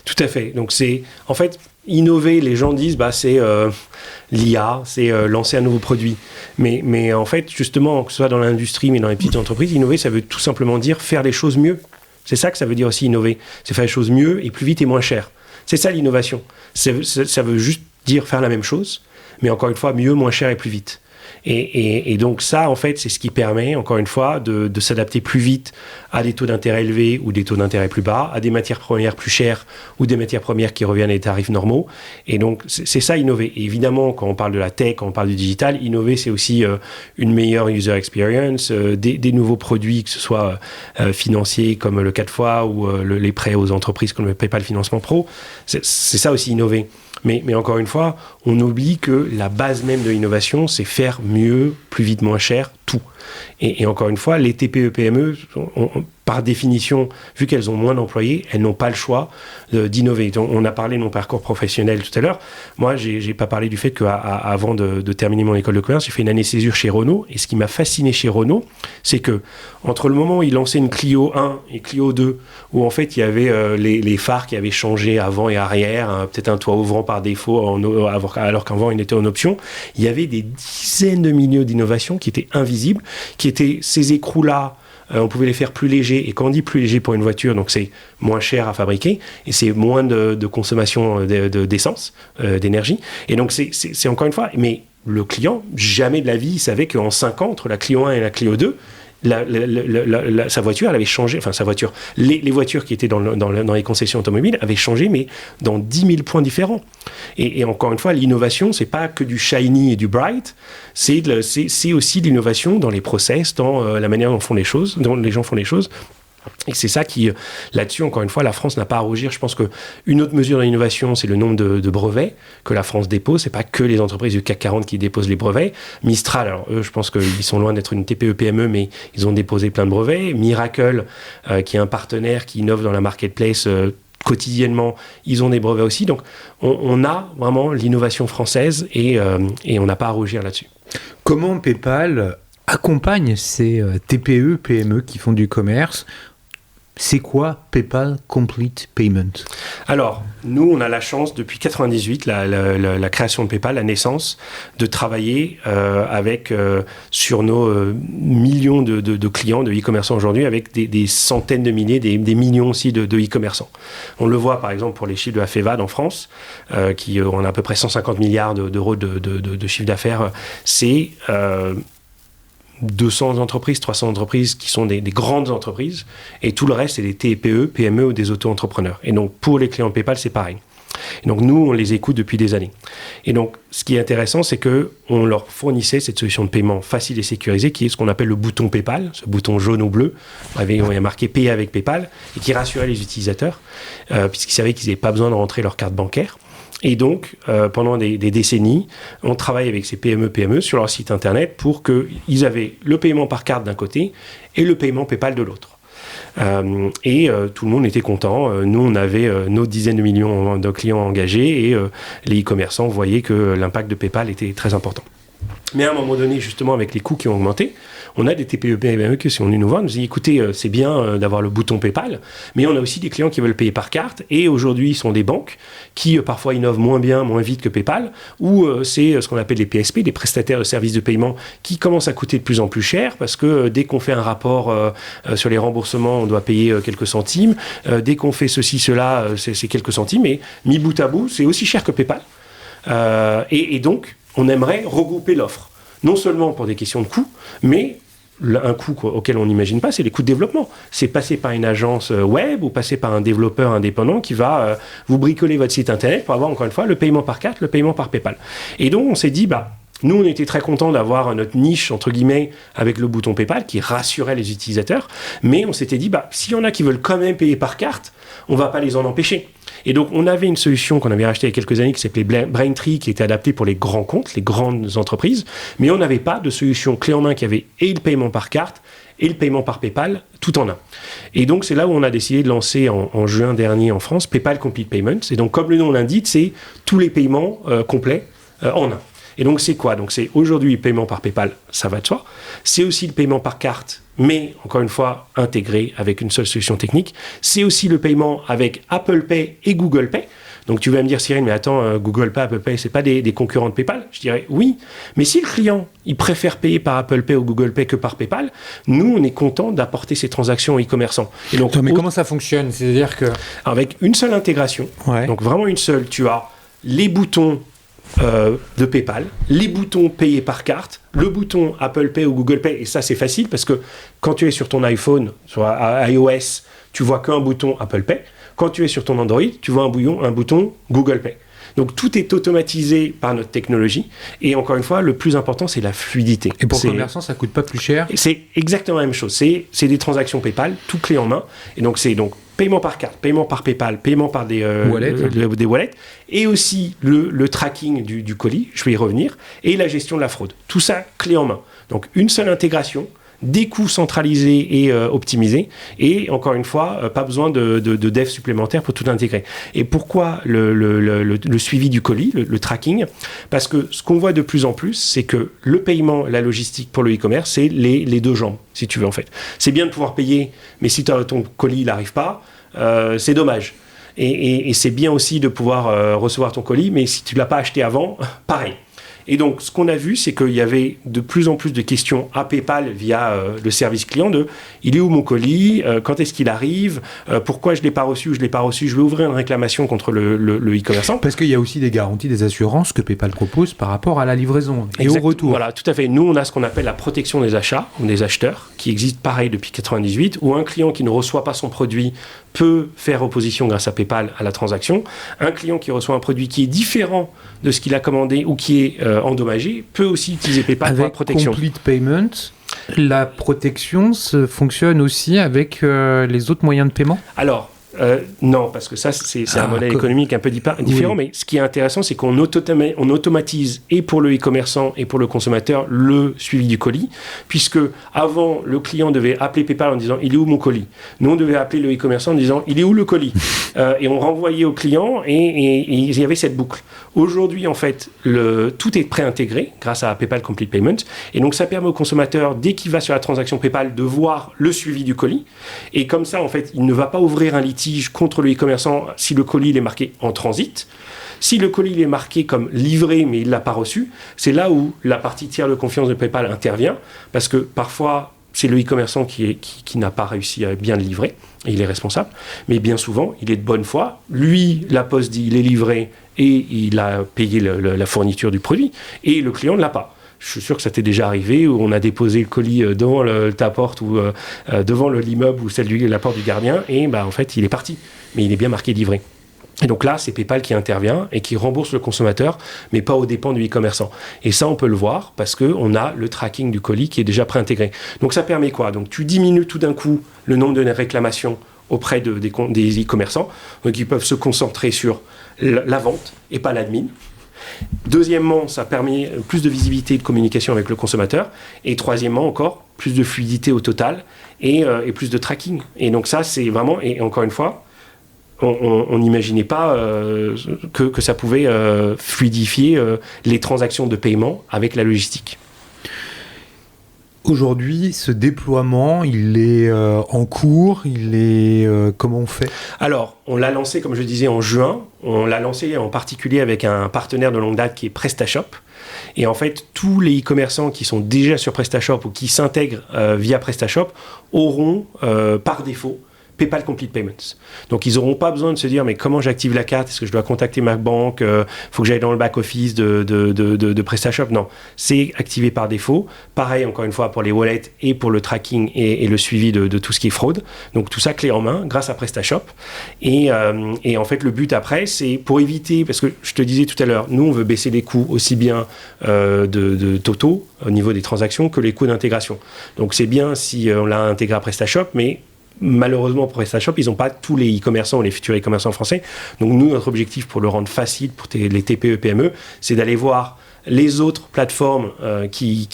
Tout à fait. Donc c'est, en fait, innover, les gens disent, c'est l'IA, c'est lancer un nouveau produit. Mais en fait, justement, que ce soit dans l'industrie, mais dans les petites entreprises, innover, ça veut tout simplement dire faire les choses mieux. C'est ça que ça veut dire aussi innover. C'est faire les choses mieux et plus vite et moins cher. C'est ça l'innovation. Ça veut juste dire faire la même chose, mais encore une fois, mieux, moins cher et plus vite. Et donc ça, en fait, c'est ce qui permet, encore une fois, de s'adapter plus vite à des taux d'intérêt élevés ou des taux d'intérêt plus bas, à des matières premières plus chères ou des matières premières qui reviennent à des tarifs normaux. Et donc, c'est ça, innover. Et évidemment, quand on parle de la tech, quand on parle du digital, innover, c'est aussi une meilleure user experience, des nouveaux produits, que ce soit financiers comme le 4x ou les prêts aux entreprises comme le PayPal Financement Pro. C'est ça aussi, innover. Mais encore une fois, on oublie que la base même de l'innovation, c'est faire mieux, plus vite, moins cher, tout. Et encore une fois, les TPE-PME, par définition, vu qu'elles ont moins d'employés, elles n'ont pas le choix d'innover. Donc, on a parlé de mon parcours professionnel tout à l'heure. Moi, j'ai pas parlé du fait qu'avant de terminer mon école de commerce, j'ai fait une année césure chez Renault. Et ce qui m'a fasciné chez Renault, c'est que entre le moment où ils lançaient une Clio 1 et Clio 2, où en fait il y avait les phares qui avaient changé avant et arrière, peut-être un toit ouvrant par défaut, alors qu'avant il était en option, il y avait des dizaines de milliers d'innovations qui étaient invisibles, qui étaient ces écrous-là. On pouvait les faire plus légers, et quand on dit plus léger pour une voiture, donc c'est moins cher à fabriquer, et c'est moins de consommation d'essence, d'énergie, et donc c'est encore une fois, mais le client, jamais de la vie, il savait qu'en 5 ans, entre la Clio 1 et la Clio 2, sa voiture, elle avait changé, enfin sa voiture, les voitures qui étaient dans les concessions automobiles avaient changé, mais dans 10 000 points différents. Et encore une fois, l'innovation, c'est pas que du shiny et du bright, c'est aussi de l'innovation dans les process, dans la manière dont les gens font les choses. Et c'est ça qui, là-dessus, encore une fois, la France n'a pas à rougir. Je pense qu'une autre mesure d'innovation, c'est le nombre de brevets que la France dépose. C'est pas que les entreprises du CAC 40 qui déposent les brevets. Mistral, alors eux, je pense qu'ils sont loin d'être une TPE-PME, mais ils ont déposé plein de brevets. Miracle, qui est un partenaire qui innove dans la marketplace quotidiennement, ils ont des brevets aussi. Donc, on a vraiment l'innovation française et on n'a pas à rougir là-dessus. Comment PayPal accompagne ces TPE, PME qui font du commerce? C'est quoi PayPal Complete Payment? Alors, nous, on a la chance, depuis 1998, la création de PayPal, la naissance, de travailler sur nos millions de clients, de e-commerçants aujourd'hui, avec des centaines de milliers, des millions aussi de e-commerçants. On le voit, par exemple, pour les chiffres de la FEVAD en France, qui ont à peu près 150 milliards d'euros de chiffre d'affaires. C'est 200 entreprises, 300 entreprises qui sont des grandes entreprises, et tout le reste, c'est des TPE, PME ou des auto-entrepreneurs. Et donc, pour les clients PayPal, c'est pareil. Et donc, nous, on les écoute depuis des années. Et donc, ce qui est intéressant, c'est qu'on leur fournissait cette solution de paiement facile et sécurisée, qui est ce qu'on appelle le bouton PayPal, ce bouton jaune ou bleu, où il y a marqué « Payer avec PayPal », et qui rassurait les utilisateurs, puisqu'ils savaient qu'ils n'avaient pas besoin de rentrer leur carte bancaire. Et donc, pendant des décennies, on travaille avec ces PME sur leur site internet pour qu'ils avaient le paiement par carte d'un côté et le paiement PayPal de l'autre. Tout le monde était content. Nous, on avait nos dizaines de millions de clients engagés et les e-commerçants voyaient que l'impact de PayPal était très important. Mais à un moment donné, justement, avec les coûts qui ont augmenté, on a des TPE-PME qui sont venus nous voir, nous dit écoutez, c'est bien d'avoir le bouton PayPal, mais on a aussi des clients qui veulent payer par carte, et aujourd'hui, ce sont des banques qui parfois innovent moins bien, moins vite que PayPal, ou c'est ce qu'on appelle les PSP, des prestataires de services de paiement, qui commencent à coûter de plus en plus cher, parce que dès qu'on fait un rapport sur les remboursements, on doit payer quelques centimes, dès qu'on fait ceci, cela, c'est quelques centimes, et mis bout à bout, c'est aussi cher que PayPal. Et donc, on aimerait regrouper l'offre. Non seulement pour des questions de coûts, mais un coût auquel on n'imagine pas, c'est les coûts de développement. C'est passer par une agence web ou passer par un développeur indépendant qui va vous bricoler votre site internet pour avoir, encore une fois, le paiement par carte, le paiement par PayPal. Et donc, on s'est dit, nous, on était très contents d'avoir notre niche, entre guillemets, avec le bouton PayPal qui rassurait les utilisateurs. Mais on s'était dit, s'il y en a qui veulent quand même payer par carte, on ne va pas les en empêcher. Et donc, on avait une solution qu'on avait rachetée il y a quelques années qui s'appelait Braintree, qui était adaptée pour les grands comptes, les grandes entreprises. Mais on n'avait pas de solution clé en main qui avait et le paiement par carte et le paiement par PayPal tout en un. Et donc, c'est là où on a décidé de lancer en juin dernier en France PayPal Complete Payments. Et donc, comme le nom l'indique, c'est tous les paiements complets en un. Et donc, c'est quoi ? Donc, c'est aujourd'hui le paiement par PayPal, ça va de soi. C'est aussi le paiement par carte, mais encore une fois, intégré avec une seule solution technique. C'est aussi le paiement avec Apple Pay et Google Pay. Donc, tu vas me dire, Cyril, mais attends, Google Pay, Apple Pay, c'est pas des concurrents de PayPal ? Je dirais oui. Mais si le client, il préfère payer par Apple Pay ou Google Pay que par PayPal, nous, on est content d'apporter ces transactions aux e-commerçants. Et donc, mais comment ça fonctionne ? C'est-à-dire que... Avec une seule intégration, donc vraiment une seule, tu as les boutons de PayPal, les boutons payés par carte, le bouton Apple Pay ou Google Pay, et ça c'est facile parce que quand tu es sur ton iPhone, sur iOS, tu vois qu'un bouton Apple Pay. Quand tu es sur ton Android, tu vois un bouton Google Pay. Donc tout est automatisé par notre technologie, et encore une fois, le plus important c'est la fluidité. Et pour le commerçant, ça coûte pas plus cher ? C'est exactement la même chose, c'est des transactions PayPal, tout clé en main, et donc c'est paiement par carte, paiement par PayPal, paiement par des wallets, et aussi le tracking du colis, je vais y revenir, et la gestion de la fraude. Tout ça, clé en main. Donc, une seule intégration, des coûts centralisés et optimisés, et encore une fois, pas besoin de dev supplémentaires pour tout intégrer. Et pourquoi le suivi du colis, le tracking ? Parce que ce qu'on voit de plus en plus, c'est que le paiement, la logistique pour le e-commerce, c'est les deux jambes, si tu veux en fait. C'est bien de pouvoir payer, mais si ton colis n'arrive pas, c'est dommage. Et c'est bien aussi de pouvoir recevoir ton colis, mais si tu ne l'as pas acheté avant, pareil. Et donc, ce qu'on a vu, c'est qu'il y avait de plus en plus de questions à PayPal via le service client de « il est où mon colis ? Quand est-ce qu'il arrive ? Pourquoi je ne l'ai pas reçu ou je ne l'ai pas reçu ? Je vais ouvrir une réclamation contre le e-commerçant. » Parce qu'il y a aussi des garanties, des assurances que PayPal propose par rapport à la livraison et au retour. Voilà, tout à fait. Nous, on a ce qu'on appelle la protection des achats ou des acheteurs, qui existe pareil depuis 1998, où un client qui ne reçoit pas son produit peut faire opposition grâce à PayPal à la transaction. Un client qui reçoit un produit qui est différent de ce qu'il a commandé ou qui est endommagé peut aussi utiliser PayPal pour la protection. Avec Complete Payment, la protection fonctionne aussi avec les autres moyens de paiement ? Alors, non, parce que ça, c'est un modèle économique un peu différent, mais ce qui est intéressant, c'est qu'on automatise et pour le e-commerçant et pour le consommateur le suivi du colis, puisque avant, le client devait appeler PayPal en disant « il est où mon colis ?» Nous, on devait appeler le e-commerçant en disant « il est où le colis ?» Et on renvoyait au client et il y avait cette boucle. Aujourd'hui, en fait, tout est préintégré grâce à PayPal Complete Payment, et donc ça permet au consommateur, dès qu'il va sur la transaction PayPal, de voir le suivi du colis, et comme ça, en fait, il ne va pas ouvrir un litige contre le e-commerçant si le colis est marqué en transit. Si le colis est marqué comme livré mais il ne l'a pas reçu, c'est là où la partie tiers de confiance de PayPal intervient, parce que parfois c'est le e-commerçant qui n'a pas réussi à bien le livrer, et il est responsable, mais bien souvent il est de bonne foi, lui la poste dit il est livré et il a payé la fourniture du produit, et le client ne l'a pas. Je suis sûr que ça t'est déjà arrivé où on a déposé le colis devant ta porte ou devant l'immeuble ou la porte du gardien, et en fait il est parti, mais il est bien marqué livré. Et donc là, c'est PayPal qui intervient et qui rembourse le consommateur, mais pas aux dépens du e-commerçant. Et ça, on peut le voir parce qu'on a le tracking du colis qui est déjà préintégré. Donc ça permet quoi ? Donc tu diminues tout d'un coup le nombre de réclamations auprès des e-commerçants, donc ils peuvent se concentrer sur la vente et pas l'admin. Deuxièmement, ça permet plus de visibilité et de communication avec le consommateur. Et troisièmement, encore, plus de fluidité au total et plus de tracking. Et donc ça, c'est vraiment, et encore une fois, on n'imaginait pas que ça pouvait fluidifier les transactions de paiement avec la logistique. Aujourd'hui, ce déploiement, il est en cours, comment on fait ? Alors, on l'a lancé, comme je disais, en juin. On l'a lancé en particulier avec un partenaire de longue date qui est PrestaShop. Et en fait, tous les e-commerçants qui sont déjà sur PrestaShop ou qui s'intègrent via PrestaShop auront, par défaut, PayPal Complete Payments. Donc, ils n'auront pas besoin de se dire, mais comment j'active la carte ? Est-ce que je dois contacter ma banque ? Faut que j'aille dans le back-office de PrestaShop ? Non, c'est activé par défaut. Pareil, encore une fois, pour les wallets et pour le tracking et le suivi de tout ce qui est fraude. Donc, tout ça clé en main grâce à PrestaShop. Et en fait, le but après, c'est pour éviter, parce que je te disais tout à l'heure, nous, on veut baisser les coûts aussi bien de totaux au niveau des transactions que les coûts d'intégration. Donc, c'est bien si on l'a intégré à PrestaShop, mais malheureusement pour PrestaShop, ils n'ont pas tous les e-commerçants ou les futurs e-commerçants français. Donc nous, notre objectif pour le rendre facile pour les TPE, PME, c'est d'aller voir les autres plateformes qui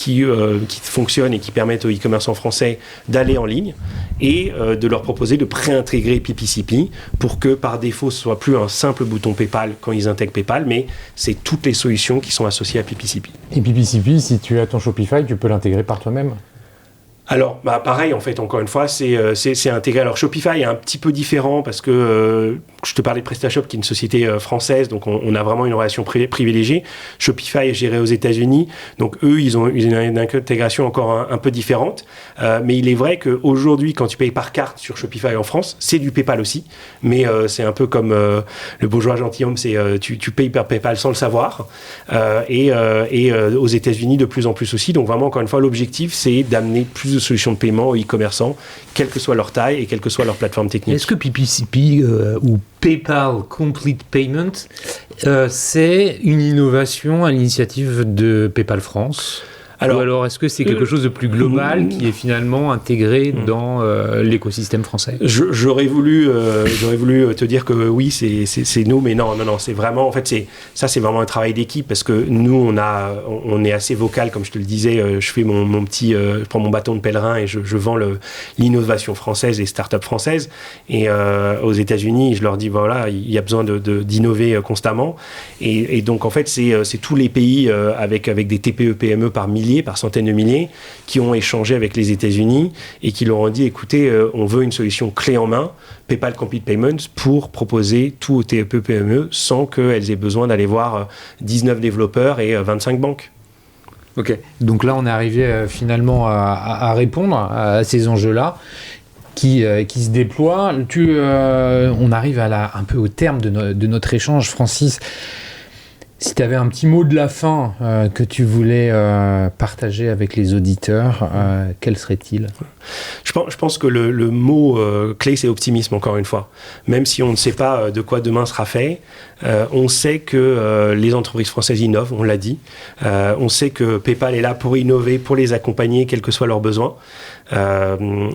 fonctionnent et qui permettent aux e-commerçants français d'aller en ligne et de leur proposer de préintégrer PPCP pour que par défaut, ce soit plus un simple bouton PayPal quand ils intègrent PayPal, mais c'est toutes les solutions qui sont associées à PPCP. Et PPCP, si tu as ton Shopify, tu peux l'intégrer par toi-même ? Alors, pareil, en fait, encore une fois, c'est intégré. Alors, Shopify est un petit peu différent parce que je te parlais de PrestaShop, qui est une société française, donc on a vraiment une relation privilégiée. Shopify est géré aux États-Unis, donc eux, ils ont une intégration encore un peu différente. Mais il est vrai qu'aujourd'hui, quand tu payes par carte sur Shopify en France, c'est du PayPal aussi. Mais c'est un peu comme le bourgeois gentilhomme, c'est tu payes par PayPal sans le savoir. Et aux États-Unis, de plus en plus aussi. Donc, vraiment, encore une fois, l'objectif, c'est d'amener plus de solutions de paiement aux e-commerçants, quelle que soit leur taille et quelle que soit leur plateforme technique. Est-ce que PPCP ou PayPal Complete Payment, c'est une innovation à l'initiative de PayPal France ? Ou alors est-ce que c'est quelque chose de plus global qui est finalement intégré dans l'écosystème français ? J'aurais voulu te dire que oui, c'est nous, mais non, c'est vraiment, en fait, c'est vraiment un travail d'équipe parce que nous, on est assez vocal, comme je te le disais, je fais je prends mon bâton de pèlerin et je vends l'innovation française et start-up françaises. Et aux États-Unis, je leur dis, voilà, il y a besoin d'innover constamment. Et donc, en fait, c'est tous les pays avec des TPE, PME par milliers, par centaines de milliers, qui ont échangé avec les États-Unis et qui leur ont dit, écoutez, on veut une solution clé en main, PayPal Complete Payments, pour proposer tout aux TPE, PME sans qu'elles aient besoin d'aller voir 19 développeurs et 25 banques. Ok, donc là on est arrivé finalement à répondre à ces enjeux-là qui se déploient. On arrive un peu au terme de notre échange, Francis. Si tu avais un petit mot de la fin que tu voulais partager avec les auditeurs, quel serait-il ? Je pense que le mot clé, c'est optimisme, encore une fois. Même si on ne sait pas de quoi demain sera fait, on sait que les entreprises françaises innovent, on l'a dit. On sait que PayPal est là pour innover, pour les accompagner, quels que soient leurs besoins.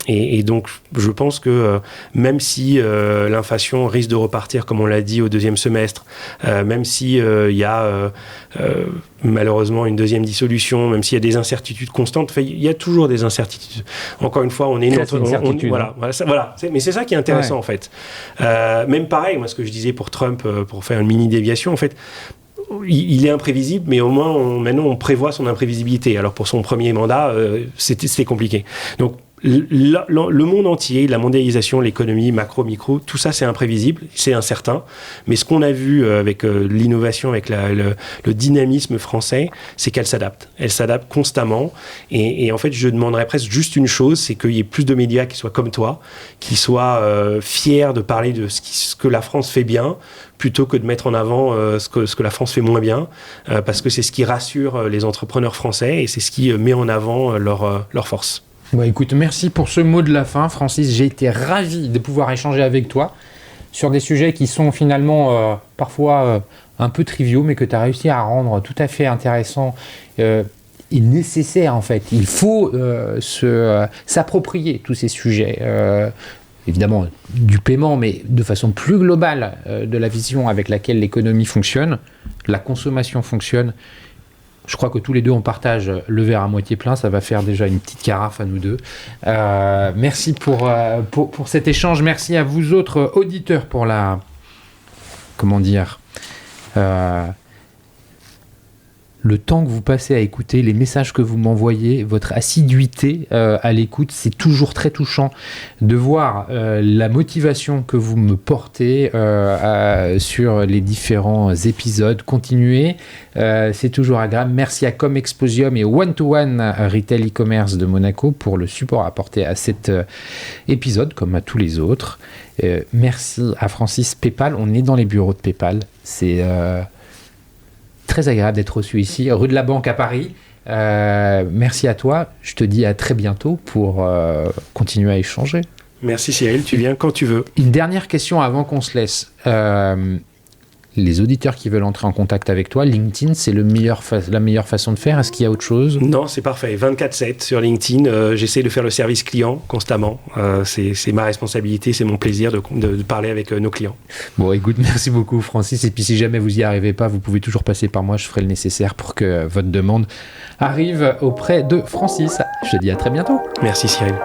Et donc, je pense que même si l'inflation risque de repartir, comme on l'a dit, au deuxième semestre, même si il y a malheureusement une deuxième dissolution, même s'il y a des incertitudes constantes, il y a toujours des incertitudes. Encore une fois, on est mais c'est ça qui est intéressant, en fait. Même pareil, moi, ce que je disais pour Trump, pour faire une mini déviation, en fait, il est imprévisible, mais au moins, maintenant, on prévoit son imprévisibilité. Alors, pour son premier mandat, c'était compliqué. Donc, le monde entier, la mondialisation, l'économie, macro, micro, tout ça c'est imprévisible, c'est incertain. Mais ce qu'on a vu avec l'innovation, avec le dynamisme français, c'est qu'elle s'adapte. Elle s'adapte constamment. Et en fait, je demanderais presque juste une chose, c'est qu'il y ait plus de médias qui soient comme toi, qui soient fiers de parler de ce que la France fait bien, plutôt que de mettre en avant ce que la France fait moins bien, parce que c'est ce qui rassure les entrepreneurs français et c'est ce qui met en avant leur force. Bon, écoute, merci pour ce mot de la fin, Francis. J'ai été ravi de pouvoir échanger avec toi sur des sujets qui sont finalement parfois un peu triviaux, mais que tu as réussi à rendre tout à fait intéressants et nécessaires, en fait. Il faut s'approprier tous ces sujets. Évidemment, du paiement, mais de façon plus globale de la vision avec laquelle l'économie fonctionne. la consommation fonctionne. Je crois que tous les deux, on partage le verre à moitié plein. Ça va faire déjà une petite carafe à nous deux. Merci pour cet échange. Merci à vous autres auditeurs pour la... Comment dire le temps que vous passez à écouter, les messages que vous m'envoyez, votre assiduité à l'écoute, c'est toujours très touchant de voir la motivation que vous me portez sur les différents épisodes. Continuez, c'est toujours agréable. Merci à Comexposium et One-to-One Retail e-commerce de Monaco pour le support apporté à cet épisode, comme à tous les autres. Merci à Francis PayPal. On est dans les bureaux de PayPal. C'est... très agréable d'être reçu ici, rue de la Banque à Paris. Merci à toi. Je te dis à très bientôt pour continuer à échanger. Merci Cyril, tu viens quand tu veux. Une dernière question avant qu'on se laisse. Les auditeurs qui veulent entrer en contact avec toi, LinkedIn, c'est la meilleure façon de faire. Est-ce qu'il y a autre chose ? Non, c'est parfait. 24/7 sur LinkedIn. J'essaie de faire le service client constamment. C'est ma responsabilité, c'est mon plaisir de parler avec nos clients. Bon, écoute, merci beaucoup Francis. Et puis si jamais vous n'y arrivez pas, vous pouvez toujours passer par moi. Je ferai le nécessaire pour que votre demande arrive auprès de Francis. Je te dis à très bientôt. Merci Cyril.